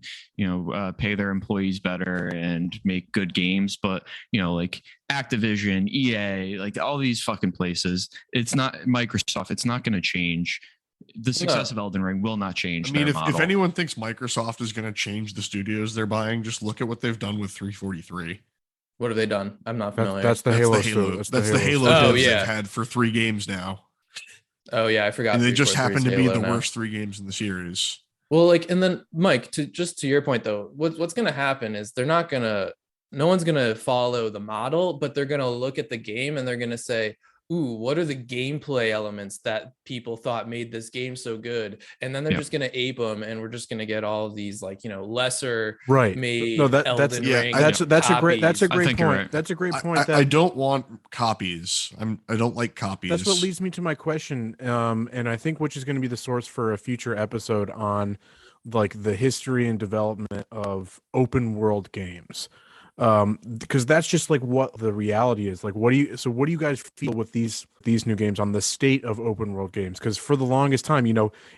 pay their employees better and make good games. But, like Activision, EA, like all these fucking places, it's not Microsoft. It's not going to change. The success of Elden Ring will not change. I mean, if anyone thinks Microsoft is going to change the studios they're buying, just look at what they've done with 343. What have they done? I'm not familiar. That's the Halo. That's the Halo devs they've had for 3 games now. Oh yeah, I forgot. And they just happen to be the worst 3 games in the series. Well, like, and then Mike, to your point though, what's going to happen is no one's going to follow the model, but they're going to look at the game and they're going to say, ooh, what are the gameplay elements that people thought made this game so good? And then they're just going to ape them, and we're just going to get all of these like, lesser made. No, that's a great point. That's a great point. I don't want copies. I don't like copies. That's what leads me to my question, and I think which is going to be the source for a future episode on like the history and development of open world games. Because that's just like what the reality is. Like, what do you guys feel with these new games on the state of open world games? Because for the longest time,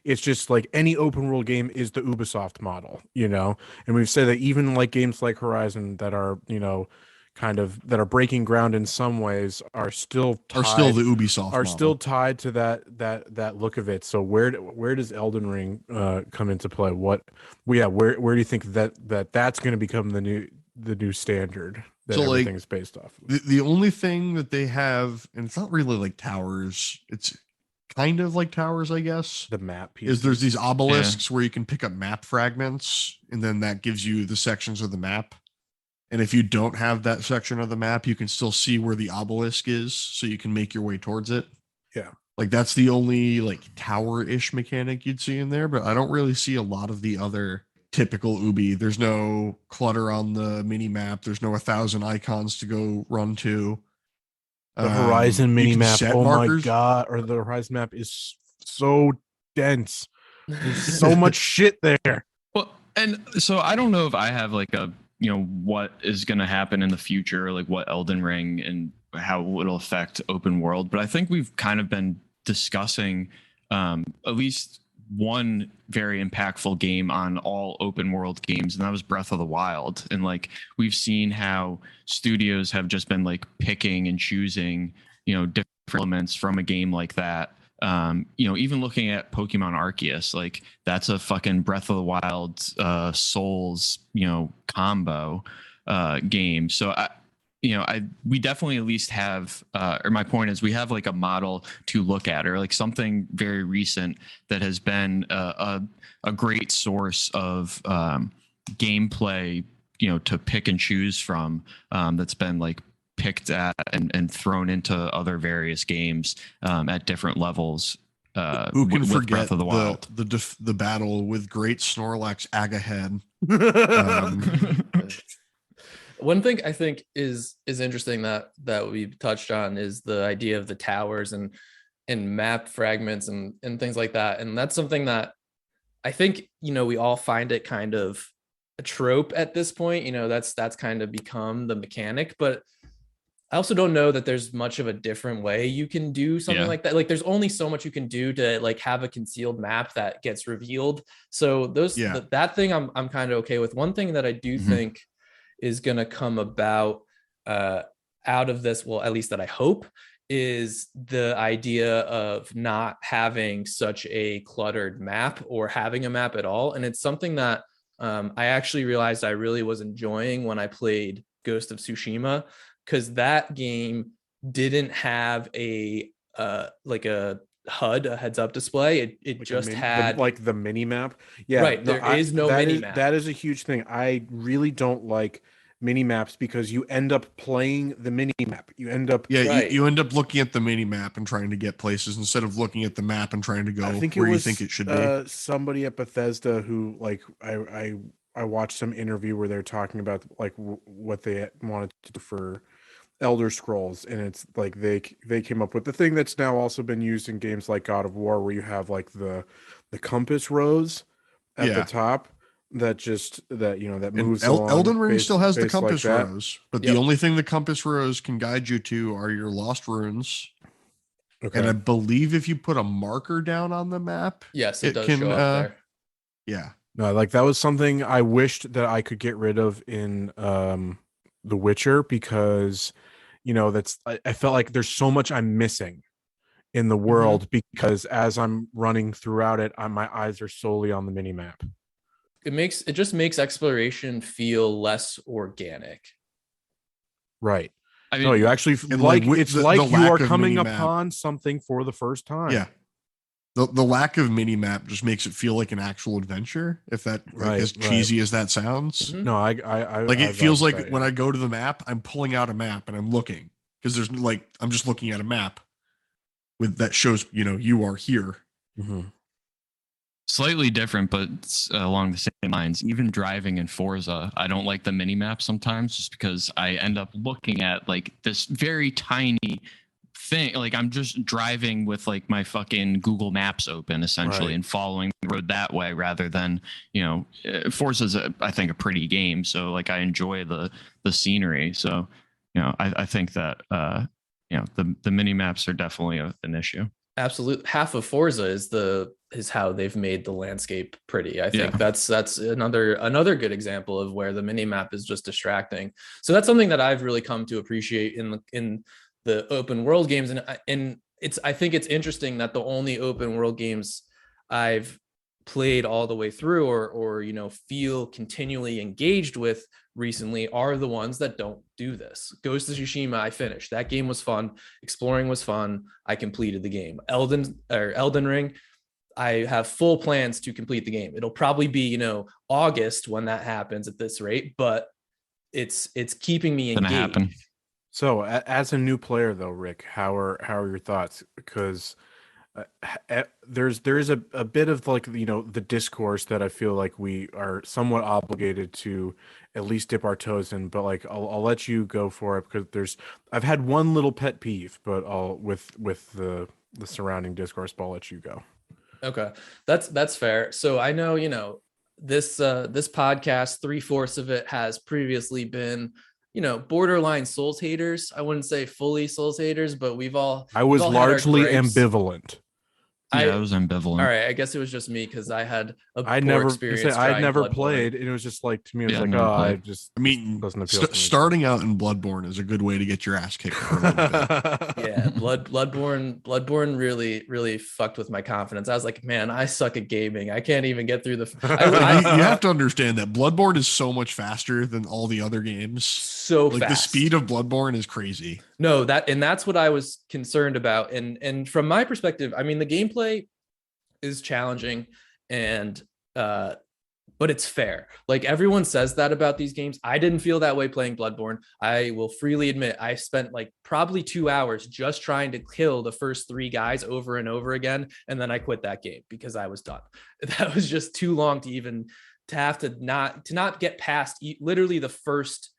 it's just like any open world game is the Ubisoft model, and we've said that even like games like Horizon that are, that are breaking ground in some ways are still the Ubisoft model. Still tied to that look of it. So where does Elden Ring come into play? Where do you think that's going to become the new standard that everything is based off of? The only thing that they have, and it's not really like towers, it's kind of like towers, I guess. The map pieces. Is there's these obelisks where you can pick up map fragments, and then that gives you the sections of the map. And if you don't have that section of the map, you can still see where the obelisk is, so you can make your way towards it. Yeah. Like that's the only like tower-ish mechanic you'd see in there, but I don't really see a lot of the other typical Ubi. There's no clutter on the mini map. There's no 1,000 icons to go run to. The Horizon mini map. Oh markers. My god! Or the Horizon map is so dense. There's so much shit there. Well, and so I don't know if I have like a what is going to happen in the future, like what Elden Ring and how it'll affect open world. But I think we've kind of been discussing at least one very impactful game on all open world games, and that was Breath of the Wild. And like we've seen how studios have just been like picking and choosing different elements from a game like that. Even looking at Pokemon Arceus, like that's a fucking Breath of the Wild Souls combo game. So we definitely at least have, or my point is we have like a model to look at, or like something very recent that has been a great source of gameplay, to pick and choose from, that's been like picked at and thrown into other various games at different levels. Who can forget Breath of the Wild? The battle with Great Snorlax Agahead? One thing I think is interesting that we've touched on is the idea of the towers and map fragments and things like that. And that's something that I think, we all find it kind of a trope at this point. That's kind of become the mechanic, but I also don't know that there's much of a different way you can do something like that. Like there's only so much you can do to like have a concealed map that gets revealed. So that thing I'm kind of okay with. One thing that I do think is going to come about out of this, well, at least that I hope, is the idea of not having such a cluttered map or having a map at all. And it's something that I actually realized I really was enjoying when I played Ghost of Tsushima, because that game didn't have a HUD, a heads up display. It like just had the mini map. Yeah, right. There is no mini map. That is a huge thing. I really don't like mini maps because you end up playing the mini map. You end up you end up looking at the mini map and trying to get places instead of looking at the map and trying to go where you think it should be. Somebody at Bethesda who like I watched some interview where they're talking about like what they wanted to do for Elder Scrolls, and it's like they came up with the thing that's now also been used in games like God of War, where you have like the the compass rose at the Yeah. top that And moves along Elden Ring based, still has the based like compass that. rose, but Yep. the only thing the compass rose can guide you to are your lost runes. And I Okay. believe if you put a marker down on the map, Yes, it does can show up there. yeah. No, like that was something I wished that I could get rid of in The Witcher, because I felt like there's so much I'm missing in the world, because as I'm running throughout it, my eyes are solely on the mini map. It just makes exploration feel less organic. Right. I No, mean, you actually And like with it's the like you lack are of coming mini-map. upon something for the first time. Yeah. The lack of mini map just makes it feel like an actual adventure. If that like, as Right. cheesy as that sounds, Mhm. No, I like I it feels vouch like that, when yeah. I go to the map, I'm pulling out a map and I'm looking because there's like I'm just looking at a map with that shows you are here. Mhm. slightly different, but along the same lines. Even driving in Forza, I don't like the mini map sometimes, just because I end up looking at like this very tiny thing. Like I'm just driving with like my fucking Google Maps open essentially, Right. and following the road that way rather than Forza's I think a pretty game, so like I enjoy the scenery. So I think that the mini maps are definitely an issue. Absolutely. Half of Forza is how they've made the landscape pretty. I think Yeah. that's another good example of where the mini map is just distracting. So that's something that I've really come to appreciate in the open world games, and I think it's interesting that the only open world games I've played all the way through or feel continually engaged with recently are the ones that don't do this. Ghost of Tsushima, I finished. That game was fun. Exploring was fun. I completed the game. Elden Ring, I have full plans to complete the game. It'll probably be, August when that happens at this rate, but it's keeping me Gonna engaged. happen. So, as a new player, though, Rick, how are your thoughts? Because there is a bit of like the discourse that I feel like we are somewhat obligated to at least dip our toes in. But like I'll let you go for it, because I've had one little pet peeve, but I'll with the surrounding discourse, but I'll let you go. Okay, that's fair. So I know, this podcast, 3/4 of it has previously been, borderline Souls haters. I wouldn't say fully Souls haters, but I was we've all had our largely gripes. ambivalent. Yeah, I was ambivalent. All right, I guess it was just me because I had a I'd poor never experience. I'd trying never Bloodborne. played, and it was just like, to me, it was Yeah, like, never oh, I played. just I mean, doesn't appeal to me. starting out in Bloodborne is a good way to get your ass kicked for a little bit. Yeah, Bloodborne really, really fucked with my confidence. I was like, man, I suck at gaming. I can't even get through the. You have to understand that Bloodborne is so much faster than all the other games. So like fast. The speed of Bloodborne is crazy. No, that's what I was concerned about. And from my perspective, I mean, the gameplay is challenging, and but it's fair. Like everyone says that about these games. I didn't feel that way playing Bloodborne. I will freely admit I spent like probably 2 hours just trying to kill the first 3 guys over and over again, and then I quit that game because I was done. That was just too long to have to not get past literally the first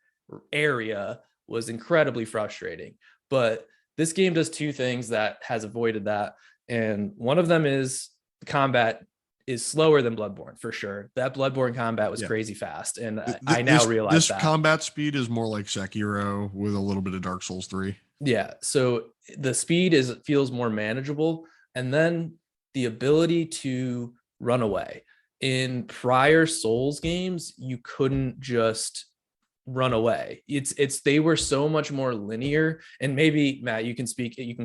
area was incredibly frustrating. But this game does 2 things that has avoided that, and one of them is the combat is slower than Bloodborne for sure. That Bloodborne combat was crazy fast, and I now realize this that combat speed is more like Sekiro with a little bit of Dark Souls 3. Yeah, so the speed feels more manageable, and then the ability to run away. In prior Souls games, you couldn't just run away. They were so much more linear, and maybe Matt, you can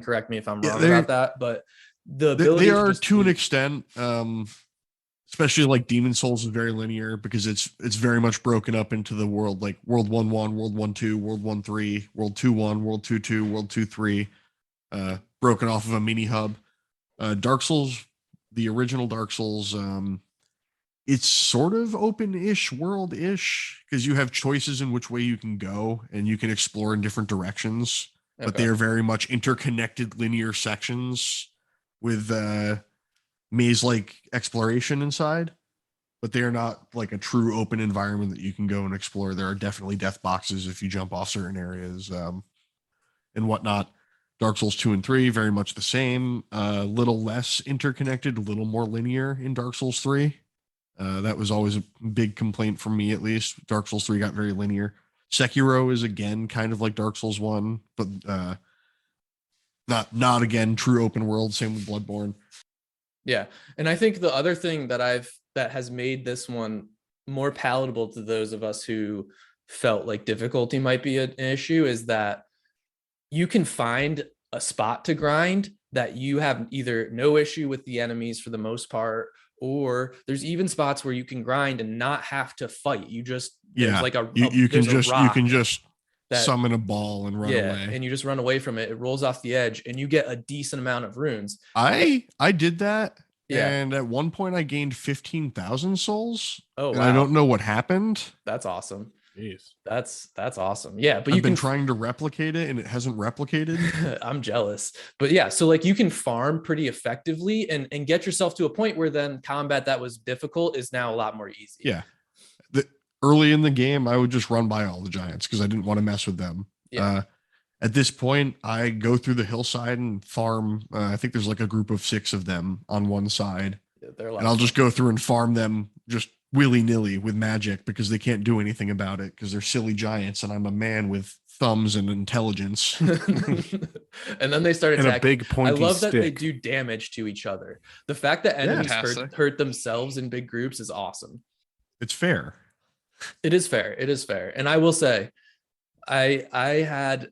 correct me if I'm wrong about that, but the ability they are to an extent, especially like Demon Souls is very linear because it's very much broken up into the world, like World 1-1, World 1-2, World 1-3, World 2-1, World 2-2, World 2-3, broken off of a mini hub. Dark Souls, the original Dark Souls, it's sort of open-ish, world-ish, because you have choices in which way you can go and you can explore in different directions, but they are very much interconnected linear sections with maze-like exploration inside, but they are not like a true open environment that you can go and explore. There are definitely death boxes if you jump off certain areas and whatnot. Dark Souls 2 and 3, very much the same. A little less interconnected, a little more linear in Dark Souls 3. That was always a big complaint from me, at least. Dark Souls 3 got very linear. Sekiro is again kind of like Dark Souls 1, but not again true open world. Same with Bloodborne. Yeah, and I think the other thing that has made this one more palatable to those of us who felt like difficulty might be an issue is that you can find a spot to grind that you have either no issue with the enemies for the most part, or there's even spots where you can grind and not have to fight. You just there's like you can just that, summon a ball and run away, and you just run away from it. It rolls off the edge, and you get a decent amount of runes. I did that. Yeah. And at one point I gained 15,000 souls. Oh, and wow. I don't know what happened. That's awesome. Jeez. That's awesome. Yeah, but I've been trying to replicate it and it hasn't replicated. I'm jealous. But yeah, so like you can farm pretty effectively and get yourself to a point where then combat that was difficult is now a lot more easy. Yeah. Early in the game, I would just run by all the giants because I didn't want to mess with them. Yeah. At this point, I go through the hillside and farm. I think there's like a group of 6 of them on one side. Yeah, and I'll just go through and farm them just willy-nilly with magic because they can't do anything about it because they're silly giants and I'm a man with thumbs and intelligence. And then they start attacking. And a big pointy I love that stick. they do damage to each other. The fact that enemies hurt themselves in big groups is awesome. It's fair. It is fair. It is fair. And I will say, I had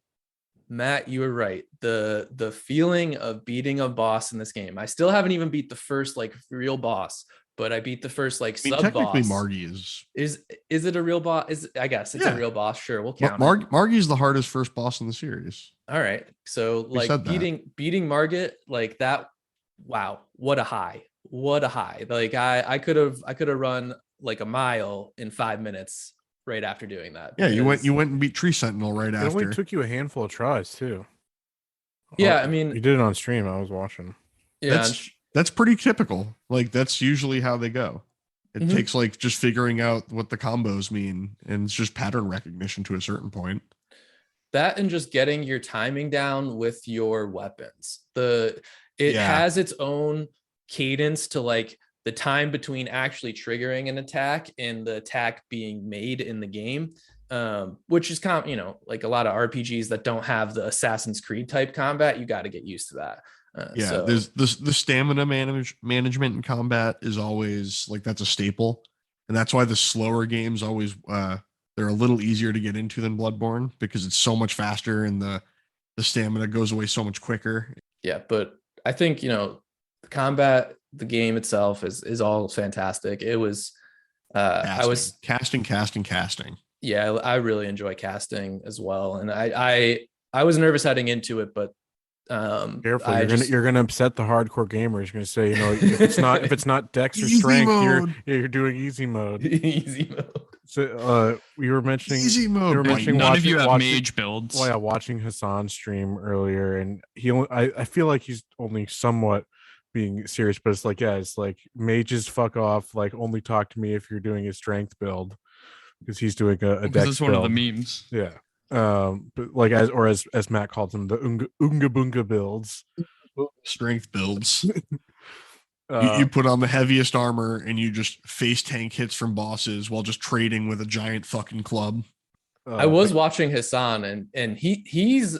Matt, you were right. The feeling of beating a boss in this game. I still haven't even beat the first like real boss, but I beat the first like sub boss. Technically, Margie is it a real boss? I guess it's a real boss. Sure, we'll count. Margie's the hardest first boss in the series. All right, so like beating Margit like that. Wow, what a high! What a high! Like I could have run like a mile in 5 minutes right after doing that. Yeah, you went and beat Tree Sentinel right after. It only took you a handful of tries too. Yeah, I mean, you did it on stream. I was watching. Yeah, that's pretty typical. Like that's usually how they go. It takes like just figuring out what the combos mean, and it's just pattern recognition to a certain point. That and just getting your timing down with your weapons. It has its own cadence to like the time between actually triggering an attack and the attack being made in the game, which is like a lot of RPGs that don't have the Assassin's Creed type combat. You got to get used to that. There's the stamina management in combat is always like that's a staple, and that's why the slower games always they're a little easier to get into than Bloodborne because it's so much faster and the stamina goes away so much quicker. Yeah, but I think the combat, the game itself is all fantastic. It was I was casting. Yeah, I really enjoy casting as well, and I was nervous heading into it, but careful, you're gonna upset the hardcore gamers. You're gonna say, if it's not Dex or strength, you're doing easy mode. Easy mode. So we were mentioning easy mode. We were mentioning none of you have mage builds. Well, yeah, watching Hassan stream earlier, and I feel like he's only somewhat being serious, but it's like mages fuck off. Like only talk to me if you're doing a strength build because he's doing a Dex It's one build. of the memes. Yeah. But like as Matt called them, the Unga Bunga builds, strength builds. You put on the heaviest armor and you just face tank hits from bosses while just trading with a giant fucking club. I was watching Hassan and he's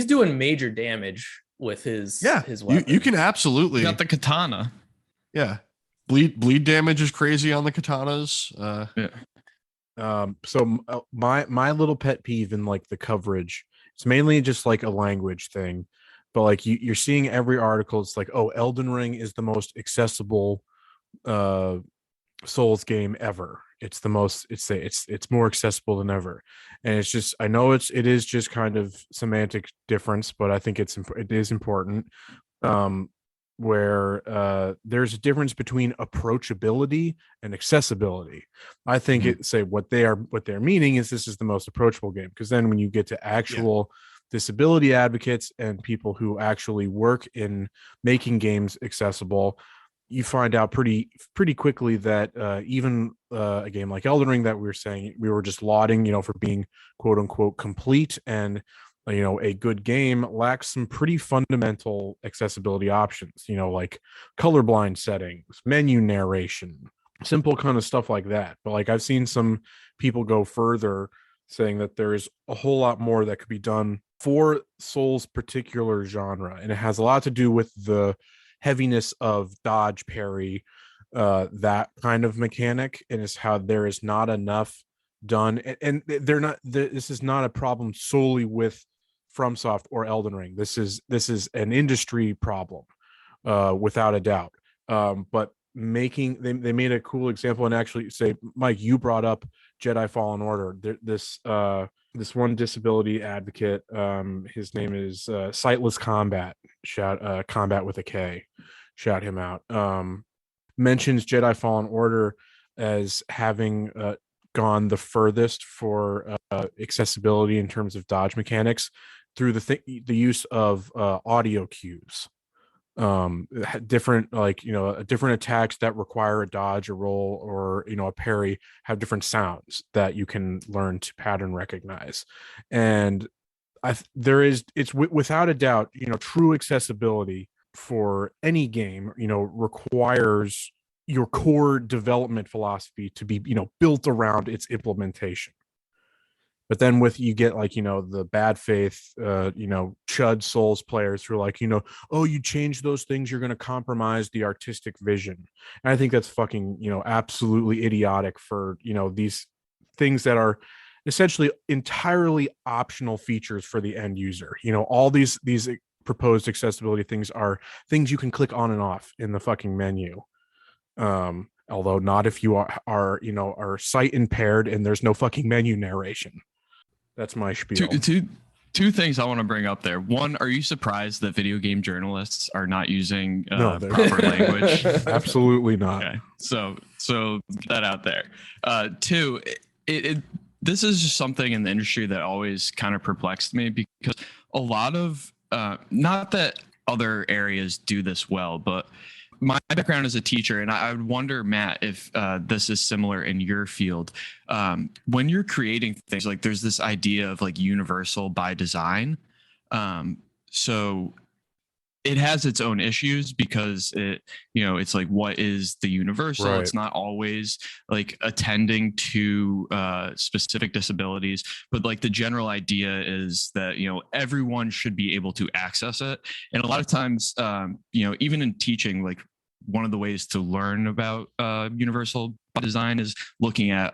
doing major damage with his weapon. You can absolutely got the katana. Yeah, bleed damage is crazy on the katanas. So my little pet peeve in like the coverage, it's mainly just like a language thing, but like you're seeing every article, it's like, oh, Elden Ring is the most accessible Souls game ever. It's more accessible than ever, and it's just, I know it is just kind of semantic difference, but I think it is important. Where there's a difference between approachability and accessibility. I think what they're meaning is this is the most approachable game, because then when you get to actual disability advocates and people who actually work in making games accessible, you find out pretty quickly that even a game like Elden Ring that we were just lauding, for being quote unquote complete and a good game lacks some pretty fundamental accessibility options, like colorblind settings, menu narration, simple kind of stuff like that. But like I've seen some people go further, saying that there's a whole lot more that could be done for Soul's particular genre, and it has a lot to do with the heaviness of dodge, parry, that kind of mechanic, and it's how there is not enough done. And they're not, this is not a problem solely with FromSoft or Elden Ring. This is an industry problem, without a doubt. But they made a cool example, and actually, say, Mike, you brought up Jedi Fallen Order. This one disability advocate, his name is Sightless Combat, combat with a K, shout him out, mentions Jedi Fallen Order as having gone the furthest for accessibility in terms of dodge mechanics through the use of audio cues. Different, like, different attacks that require a dodge, a roll, or a parry have different sounds that you can learn to pattern recognize. And it's without a doubt, true accessibility for any game requires your core development philosophy to be built around its implementation. But then you get like, the bad faith, chud Souls players who are like, oh, you change those things, you're going to compromise the artistic vision. And I think that's fucking, absolutely idiotic for, these things that are essentially entirely optional features for the end user. All these proposed accessibility things are things you can click on and off in the fucking menu. Although not if you are sight impaired and there's no fucking menu narration. That's my spiel. Two things I want to bring up there. One, are you surprised that video game journalists are not using proper language? Absolutely not. Okay. So get that out there. Two, this is just something in the industry that always kind of perplexed me, because a lot of, not that other areas do this well, but my background as a teacher, and I would wonder, Matt, if this is similar in your field. When you're creating things, like there's this idea of like universal by design. So it has its own issues, because it's like, what is the universal? Right. It's not always like attending to specific disabilities, but like the general idea is that, everyone should be able to access it. And a lot of times, even in teaching, like one of the ways to learn about universal design is looking at,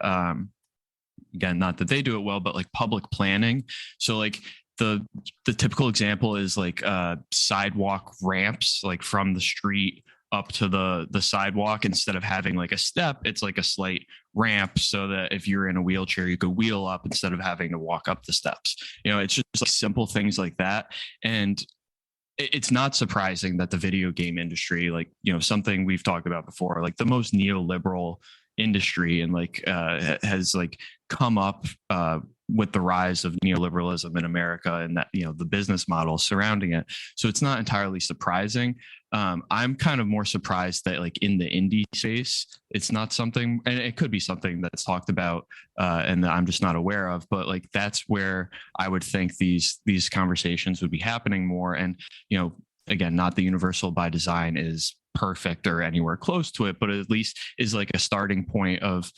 again, not that they do it well, but like public planning. So like the typical example is like sidewalk ramps, like from the street up to the sidewalk. Instead of having like a step, it's like a slight ramp, so that if you're in a wheelchair, you could wheel up instead of having to walk up the steps. It's just like simple things like that. And it's not surprising that the video game industry, like, something we've talked about before, like the most neoliberal industry, and like has like come up with the rise of neoliberalism in America, and that, the business model surrounding it. So it's not entirely surprising. I'm kind of more surprised that like in the indie space, it's not something, and it could be something that's talked about and that I'm just not aware of, but like that's where I would think these conversations would be happening more. And, again, not the universal by design is perfect or anywhere close to it, but at least is like a starting point of,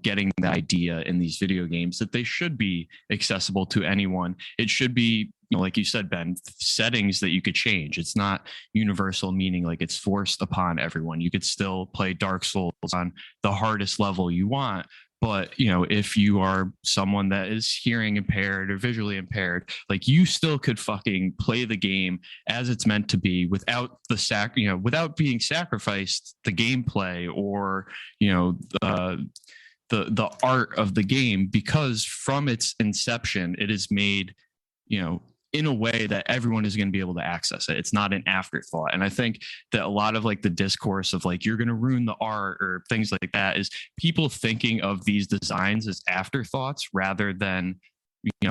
getting the idea in these video games that they should be accessible to anyone. It should be, like you said, Ben, settings that you could change. It's not universal, meaning like it's forced upon everyone. You could still play Dark Souls on the hardest level you want. But, if you are someone that is hearing impaired or visually impaired, like you still could fucking play the game as it's meant to be without the without being sacrificed the gameplay or, the art of the game, because from its inception, it is made, in a way that everyone is going to be able to access it. It's not an afterthought. And I think that a lot of like the discourse of like, you're going to ruin the art or things like that is people thinking of these designs as afterthoughts rather than,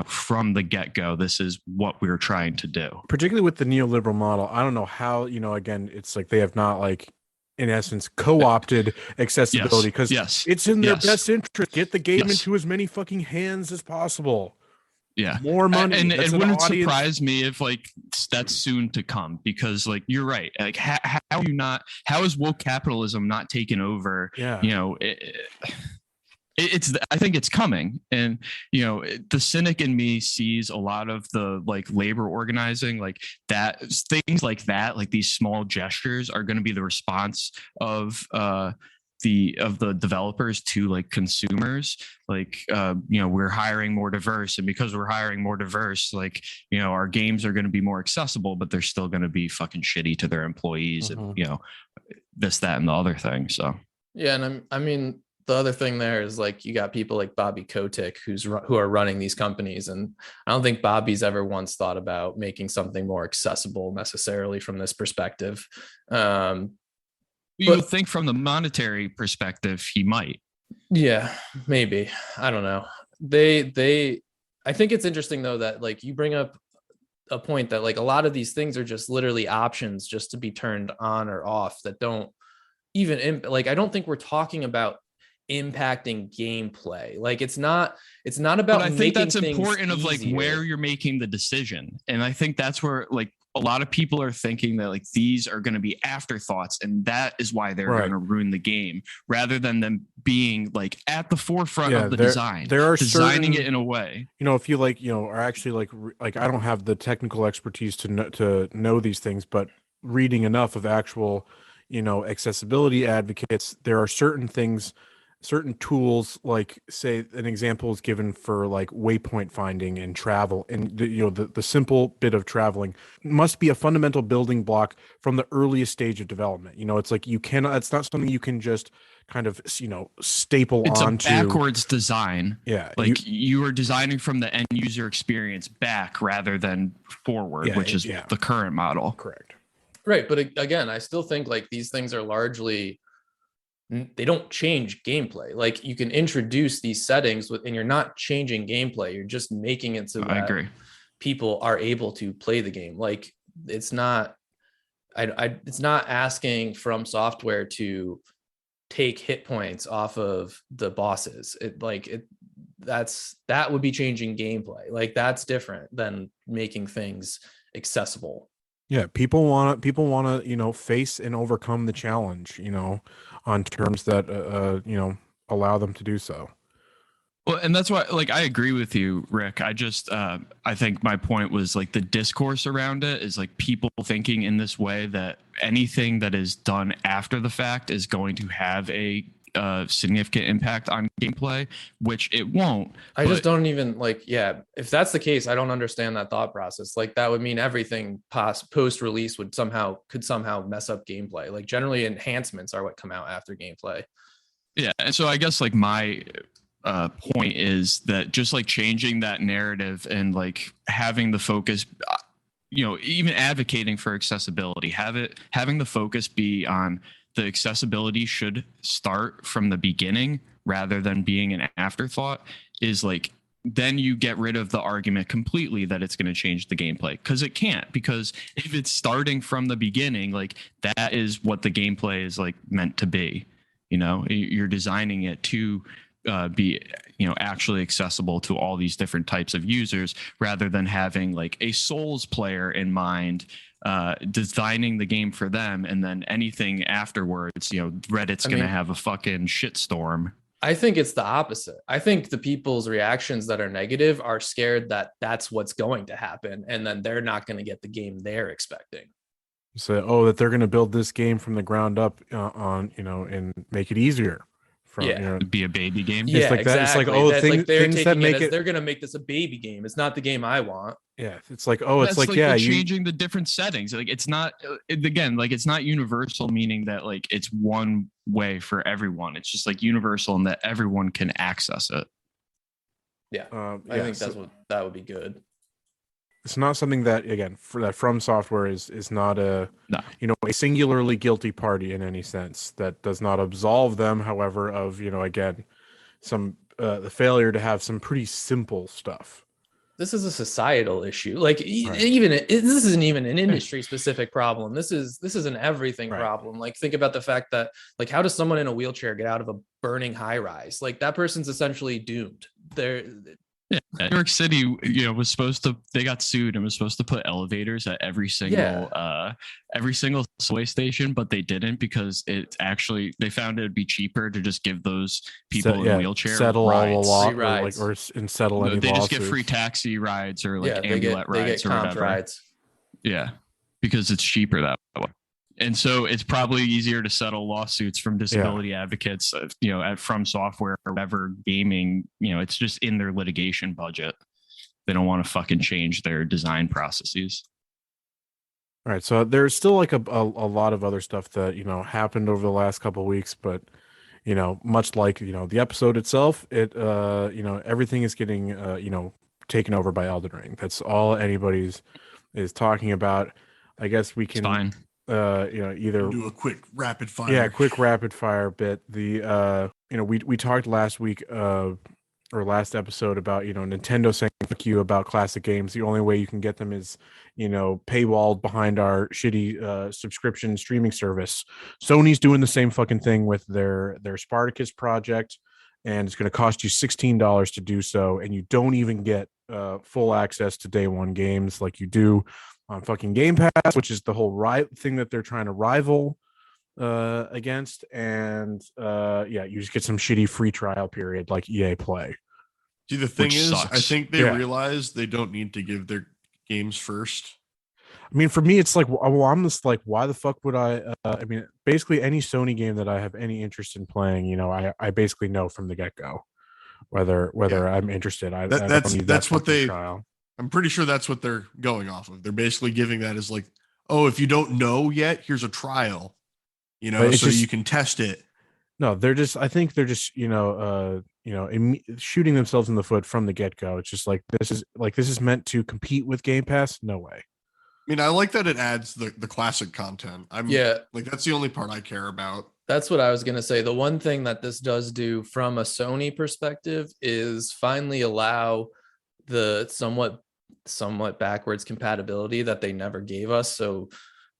from the get-go, this is what we're trying to do. Particularly with the neoliberal model. I don't know how, again, it's like they have not like, in essence, co-opted accessibility, because it's in their best interest. Get the game into as many fucking hands as possible. Yeah, more money. and That's it an wouldn't audience. surprise me if like that's soon to come, because like you're right. Like how is woke capitalism not taken over? Yeah. You know, I think it's coming, and you know, the cynic in me sees a lot of the like labor organizing, like that, things like that, like these small gestures are going to be the response of the developers to like consumers. Like you know, we're hiring more diverse, and because we're hiring more diverse, like, you know, our games are going to be more accessible, but they're still going to be fucking shitty to their employees, and you know, this, that, and the other thing. So yeah, and I mean, the other thing there is like you got people like Bobby Kotick who are running these companies, and I don't think Bobby's ever once thought about making something more accessible necessarily from this perspective. you would think from the monetary perspective he might. Yeah, maybe. I don't know. I think it's interesting though that like you bring up a point that like a lot of these things are just literally options just to be turned on or off that don't even like I don't think we're talking about impacting gameplay. Like it's not about, but I think that's important of like easier. where you're making the decision. And I think that's where like a lot of people are thinking that like these are going to be afterthoughts, and that is why they're going to ruin the game, rather than them being like at the forefront of the design. There are designing certain, it in a way. You know, if you like, you know, are actually like I don't have the technical expertise to know these things, but reading enough of actual, you know, accessibility advocates, there are certain things, certain tools, like say an example is given for like waypoint finding and travel, and you know, the simple bit of traveling must be a fundamental building block from the earliest stage of development. You know, it's like you cannot, it's not something you can just kind of, you know, staple it's onto. A backwards design. Yeah, like you are designing from the end user experience back rather than forward, which is the current model. Correct. Right, but again, I still think like these things are largely, they don't change gameplay. Like you can introduce these settings and you're not changing gameplay. You're just making it so that people are able to play the game. Like it's not, it's not asking From Software to take hit points off of the bosses. That would be changing gameplay. Like that's different than making things accessible. Yeah, people want to, you know, face and overcome the challenge, you know, on terms that you know, allow them to do so. Well, and that's why, like, I agree with you, Rick. I just, I think my point was like the discourse around it is like people thinking in this way that anything that is done after the fact is going to have a significant impact on gameplay, which it won't. I just don't even like, yeah, if that's the case, I don't understand that thought process. Like that would mean everything post release could somehow mess up gameplay. Like generally enhancements are what come out after gameplay. Yeah. And so I guess like my point is that just like changing that narrative and like having the focus, you know, even advocating for accessibility, having the focus be on the accessibility should start from the beginning rather than being an afterthought, is like, then you get rid of the argument completely that it's going to change the gameplay, because it can't. Because if it's starting from the beginning, like that is what the gameplay is like meant to be. You know, you're designing it to be, you know, actually accessible to all these different types of users, rather than having like a Souls player in mind, designing the game for them, and then anything afterwards, you know, Reddit's going to have a fucking shitstorm. I think it's the opposite. I think the people's reactions that are negative are scared that that's what's going to happen, and then they're not going to get the game they're expecting. So, that they're going to build this game from the ground up on, you know, and make it easier. You know, be a baby game. Yeah, it's like exactly. That. It's like, things that make it, they're gonna make this a baby game. It's not the game I want. Yeah, it's like, it's like changing the different settings. Like it's not, again, like it's not universal, meaning that like it's one way for everyone. It's just like universal in that everyone can access it. Yeah, I think that would be good. It's not something that, again, From Software is not a singularly guilty party in any sense. That does not absolve them, however, of, you know, again, some the failure to have some pretty simple stuff. This is a societal issue. Like this isn't even an industry specific problem. This is an everything problem. Like think about the fact that, like, how does someone in a wheelchair get out of a burning high rise? Like that person's essentially doomed. Yeah, New York City, was supposed to. They got sued and was supposed to put elevators at every single subway station, but they didn't because they found it would be cheaper to just give those people in wheelchair settle all the rides. law, Free rides. and settle any They just get lawsuits. free taxi rides or like they get rides or comped whatever. rides. Yeah, because it's cheaper that way. And so it's probably easier to settle lawsuits from disability advocates, at From Software or whatever gaming, it's just in their litigation budget. They don't want to fucking change their design processes. All right. So there's still like a lot of other stuff that, happened over the last couple of weeks, but, much like, the episode itself, everything is getting, taken over by Elden Ring. That's all anybody's is talking about. I guess we can, Fine. Either do a quick rapid fire. Yeah, quick rapid fire bit. The we talked last week or last episode about Nintendo saying fuck you about classic games. The only way you can get them is paywalled behind our shitty subscription streaming service. Sony's doing the same fucking thing with their Spartacus project, and it's going to cost you $16 to do so, and you don't even get full access to day one games like you do on fucking Game Pass, which is the whole thing that they're trying to rival against. And you just get some shitty free trial period like EA Play. See, the thing is, sucks. I think they realize they don't need to give their games first. I mean, for me, it's like, well, I'm just like, why the fuck would I? Basically, any Sony game that I have any interest in playing, I basically know from the get go whether I'm interested. That's what they. Trial. I'm pretty sure that's what they're going off of. They're basically giving that as like, oh, if you don't know yet, here's a trial, so you can test it. No, I think they're just, shooting themselves in the foot from the get go. It's just like, this is meant to compete with Game Pass. No way. I mean, I like that it adds the classic content. That's the only part I care about. That's what I was going to say. The one thing that this does do from a Sony perspective is finally allow the somewhat backwards compatibility that they never gave us. So,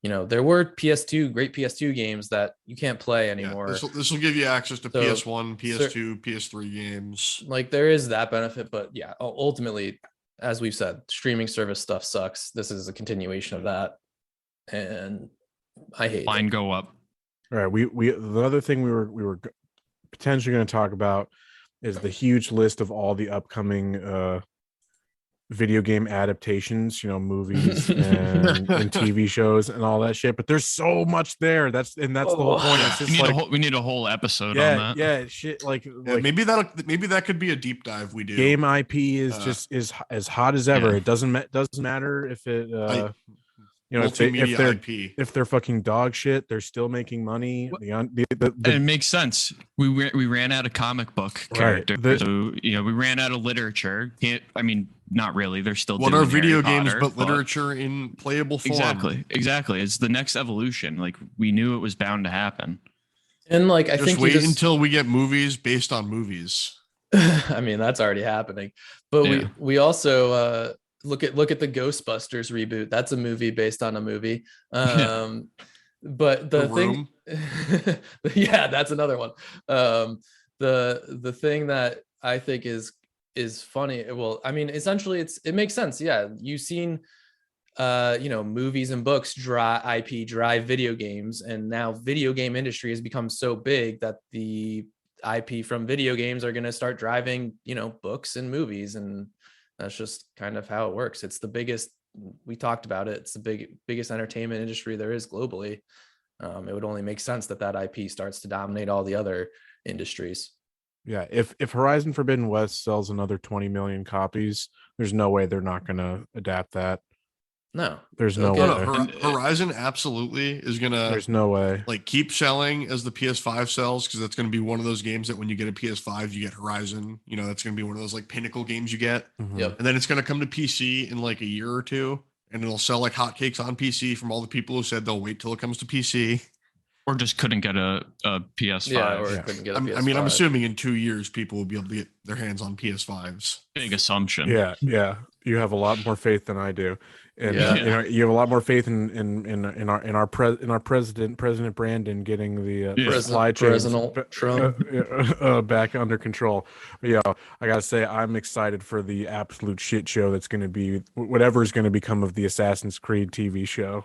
there were great PS2 games that you can't play anymore. This will give you access to PS1, PS2, PS3 games. Like there is that benefit, but ultimately, as we've said, streaming service stuff sucks. This is a continuation of that, and I hate Line go up. All right, the other thing we were potentially going to talk about is the huge list of all the upcoming video game adaptations, movies and TV shows and all that shit. But there's so much there. That's the whole point. It's just we need a whole episode on that. Yeah, shit. Maybe that could be a deep dive we do. Game IP is just is as hot as ever. It doesn't matter if it. If they're fucking dog shit, they're still making money. It makes sense. We ran out of comic book characters, so we ran out of literature. Not really. They're still. What are video games but literature in playable form? Exactly. It's the next evolution. Like we knew it was bound to happen. And I think wait until we get movies based on movies. I mean, that's already happening. But we also look at the Ghostbusters reboot. That's a movie based on a movie. But the thing, that's another one. The thing that I think is funny. Well, I mean, essentially it makes sense. Yeah. You've seen, movies and books drive video games. And now video game industry has become so big that the IP from video games are going to start driving, books and movies. And that's just kind of how it works. It's the biggest, we talked about it. It's the biggest entertainment industry there is globally. It would only make sense that IP starts to dominate all the other industries. Yeah, if Horizon Forbidden West sells another 20 million copies, there's no way they're not going to adapt that. No, there's no way. Horizon absolutely is going to. There's no way. Keep selling as the PS5 sells, because that's going to be one of those games that when you get a PS5, you get Horizon. That's going to be one of those pinnacle games you get. Mm-hmm. Yep. And then it's going to come to PC in a year or two, and it'll sell like hotcakes on PC from all the people who said they'll wait till it comes to PC. Or just couldn't get a PS5. Couldn't get a PS5. I mean, I'm assuming in 2 years, people will be able to get their hands on PS5s. Big assumption. Yeah. You have a lot more faith than I do. And Yeah. you know, you have a lot more faith in our President Brandon getting the supply chains back under control. But, you know, I gotta say, I'm excited for the absolute shit show that's going to be whatever is going to become of the Assassin's Creed TV show.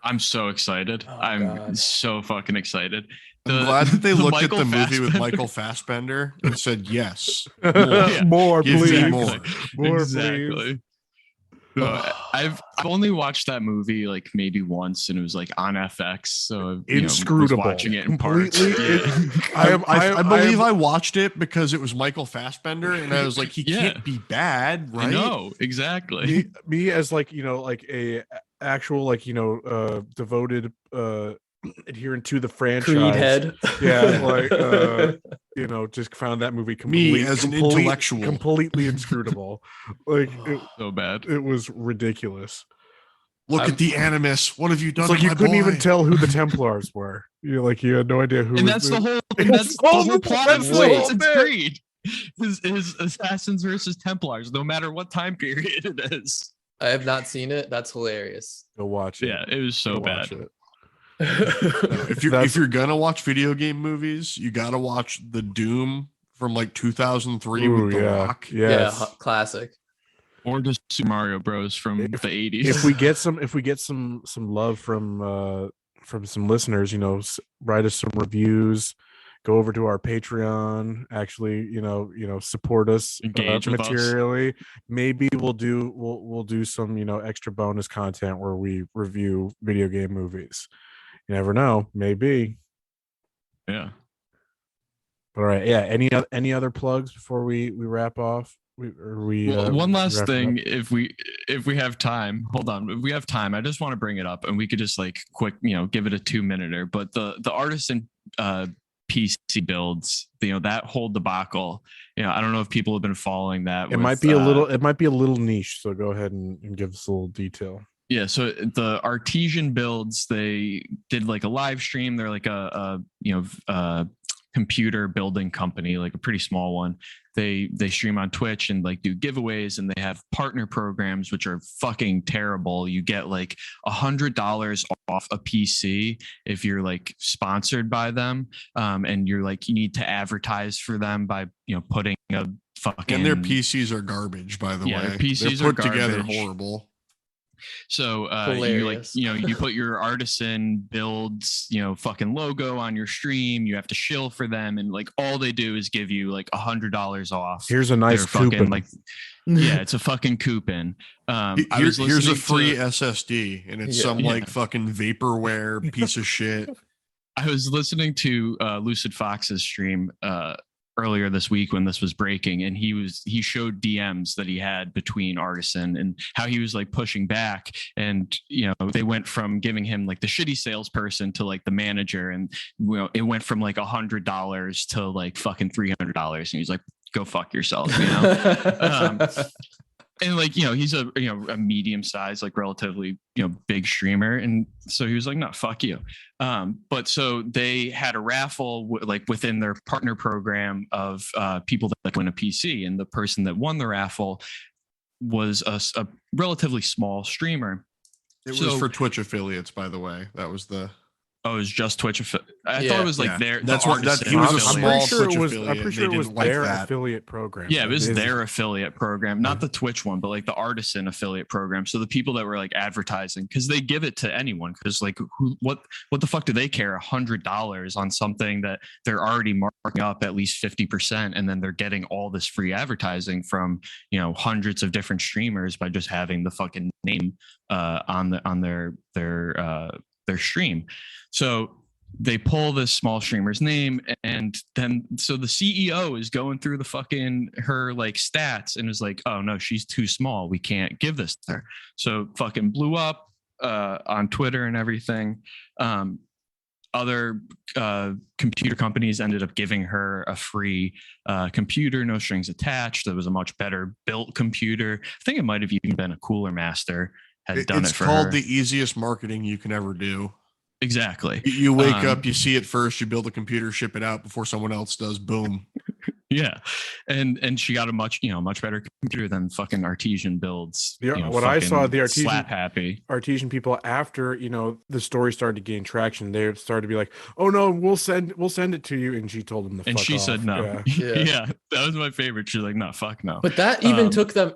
I'm so excited. Oh, I'm God. so fucking excited. I'm glad that they looked Michael at the movie with Fassbender- Michael Fassbender and said, yes, More, Give me please. more. More, exactly. please. I've only watched that movie like maybe once, and it was like on FX. So Inscrutable. was watching it in parts. Completely. Yeah. I believe I watched it because it was Michael Fassbender, and I was like, he can't be bad, right? I know, exactly. Me as like, you know, like a actual, like, you know, devoted adherent to the franchise. Creed head. Yeah, like you know, just found that movie completely inscrutable. Like So bad. it was ridiculous. Look at the Animus. What have you done? It's like to you my couldn't even boy? tell who the Templars were. You like you had no idea who. And that's the whole. That's the whole plot of Assassin's Creed. His Assassins versus Templars, no matter what time period it is. I have not seen it. That's hilarious. Go watch it. Yeah, it was so Go bad. watch it. If you're gonna watch video game movies, you gotta watch the Doom from like 2003 with The Rock. Yes. Yeah, classic. Or just Super Mario Bros from the 80s. If we get some love from some listeners, you know, write us some reviews, go over to our Patreon, actually, you know, support us Engage with us. materially. Maybe we'll do some, you know, extra bonus content where we review video game movies. You never know, maybe. Yeah. All right, yeah. Any other plugs before we wrap off? One last wrap it thing, up? if we have time, hold on. If we have time, I just want to bring it up, and we could just like quick, you know, give it a 2-minute. But the artisan PC builds, you know, that whole debacle. You know, I don't know if people have been following that. It might be a little niche. So go ahead and give us a little detail. Yeah, so the Artesian builds, they did like a live stream. They're like a computer building company, like a pretty small one. They stream on Twitch and like do giveaways, and they have partner programs which are fucking terrible. You get like $100 off a PC if you're like sponsored by them, and you're like, you need to advertise for them by, you know, putting a fucking. And their PCs are garbage, by the way. Their PCs They're are put together garbage. horrible. So you like, you know, you put your artisan builds, you know, fucking logo on your stream. You have to shill for them, and like all they do is give you like $100 off. Here's a nice fucking coupon. like, yeah, it's a fucking coupon. Here's a free SSD, and it's some like fucking vaporware piece of shit. I was listening to Lucid Fox's stream earlier this week when this was breaking, and he showed DMs that he had between Artisan and how he was like pushing back, and you know, they went from giving him like the shitty salesperson to like the manager, and you know, it went from like $100 to like fucking $300, and he's like, go fuck yourself, you know. And like, you know, he's a medium sized, like relatively, you know, big streamer. And so he was like, no, fuck you. But so they had a raffle like within their partner program of people that win a PC. And the person that won the raffle was a relatively small streamer. It was for Twitch affiliates, by the way. That was the. Oh, it was just Twitch affiliate. I thought it was like their. That's what he was a small Twitch affiliate. I'm pretty sure it was their affiliate program. Yeah, it was their affiliate program, not the Twitch one, but like the Artisan affiliate program. So the people that were like advertising, because they give it to anyone. Because like, what the fuck do they care? $100 on something that they're already marking up at least 50%, and then they're getting all this free advertising from, you know, hundreds of different streamers by just having the fucking name on their stream. So they pull this small streamer's name, and then so the CEO is going through the fucking her like stats and is like, oh no, she's too small, we can't give this to her. So fucking blew up on Twitter and everything. Other computer companies ended up giving her a free computer, no strings attached. That was a much better built computer. I think it might have even been a Cooler Master had done it for her. It's called the easiest marketing you can ever do. Exactly. You wake up, you see it first, you build a computer, ship it out before someone else does. Boom. Yeah, and she got a much better computer than fucking Artesian builds. What I saw, the Artesian slap happy Artesian people, after the story started to gain traction, they started to be like, "Oh no, we'll send it to you," and she told them to and fuck she off. said no. Yeah, that was my favorite. She's like, no, fuck no. But that even took them.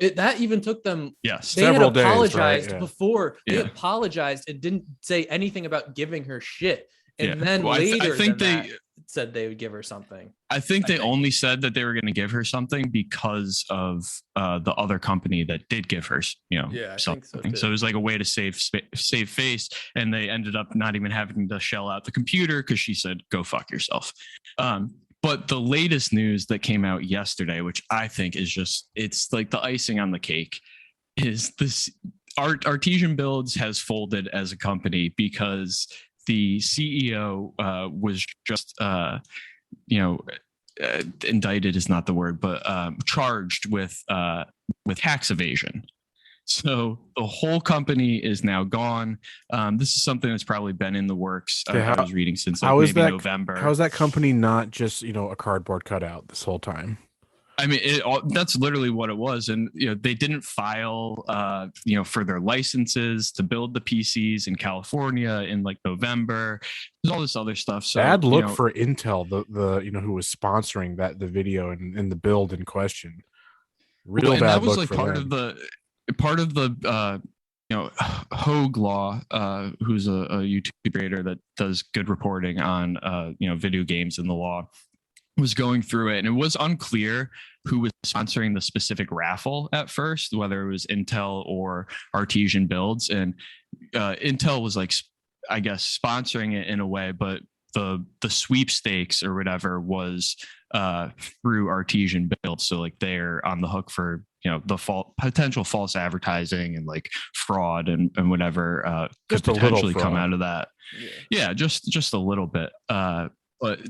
Yes, They had several days, apologized right? Yeah. before. They Yeah. apologized and didn't say anything about giving her shit. And Yeah. then Well, later, I think than they that, said they would give her something. I think they only said that they were going to give her something because of the other company that did give her, I something. think so So it was like a way to save face, and they ended up not even having to shell out the computer because she said, "Go fuck yourself." But the latest news that came out yesterday, which I think is it's like the icing on the cake, is this Artesian Builds has folded as a company because the CEO was just indicted is not the word, but charged with tax evasion. So the whole company is now gone. This is something that's probably been in the works. I was reading since maybe November. How is that company not just a cardboard cutout this whole time? I mean, that's literally what it was. And, they didn't file, for their licenses to build the PCs in California in like November. There's all this other stuff. So bad look for Intel, the who was sponsoring the video and the build in question. Real bad that was look like part of the Hogue Law, who's a YouTube creator that does good reporting on video games and the law, was going through it, and it was unclear who was sponsoring the specific raffle at first, whether it was Intel or Artesian Builds. And Intel was like, I guess, sponsoring it in a way, but the sweepstakes or whatever was through Artesian Builds. So like they're on the hook for the potential false advertising and like fraud and whatever could potentially come out of that. Yeah, just a little bit. But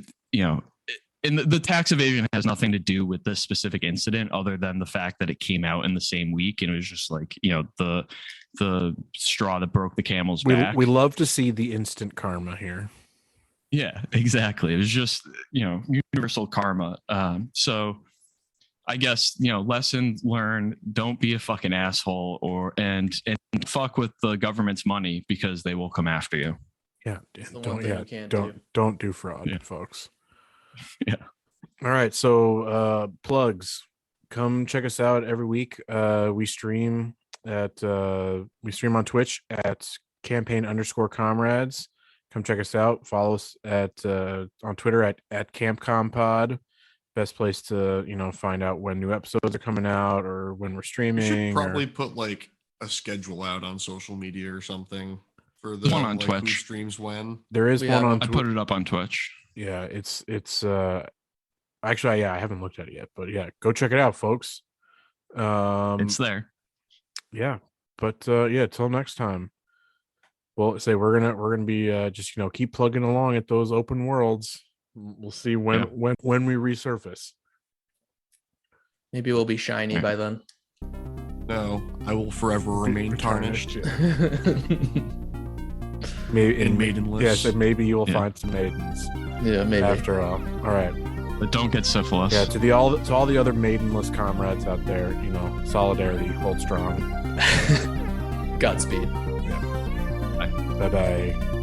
and the tax evasion has nothing to do with this specific incident other than the fact that it came out in the same week, and it was just like the straw that broke the camel's back. We love to see the instant karma here. Yeah, exactly. It was just universal karma. So I guess lesson learned: don't be a fucking asshole, and fuck with the government's money because they will come after you. Yeah, don't do fraud, folks. Yeah. All right. So plugs. Come check us out every week. We stream on Twitch at campaign_comrades. Come check us out. Follow us on Twitter at CampComPod. Best place to find out when new episodes are coming out or when we're streaming. You should probably put like a schedule out on social media or something for the one on Twitch. Who streams when. There is one on. I put it up on Twitch. Yeah, it's actually, I haven't looked at it yet, but yeah, go check it out, folks. It's there. Yeah, but till next time. Well, say we're gonna be just keep plugging along at those open worlds. We'll see when we resurface. Maybe we'll be shiny by then. No, I will forever remain tarnished. Maybe in Maidenless. Yeah, so maybe you will find some maidens. Yeah, maybe. After all. All right. But don't get syphilis. Yeah, to all the other maidenless comrades out there, solidarity, hold strong. Godspeed. Yeah. Bye. Bye-bye.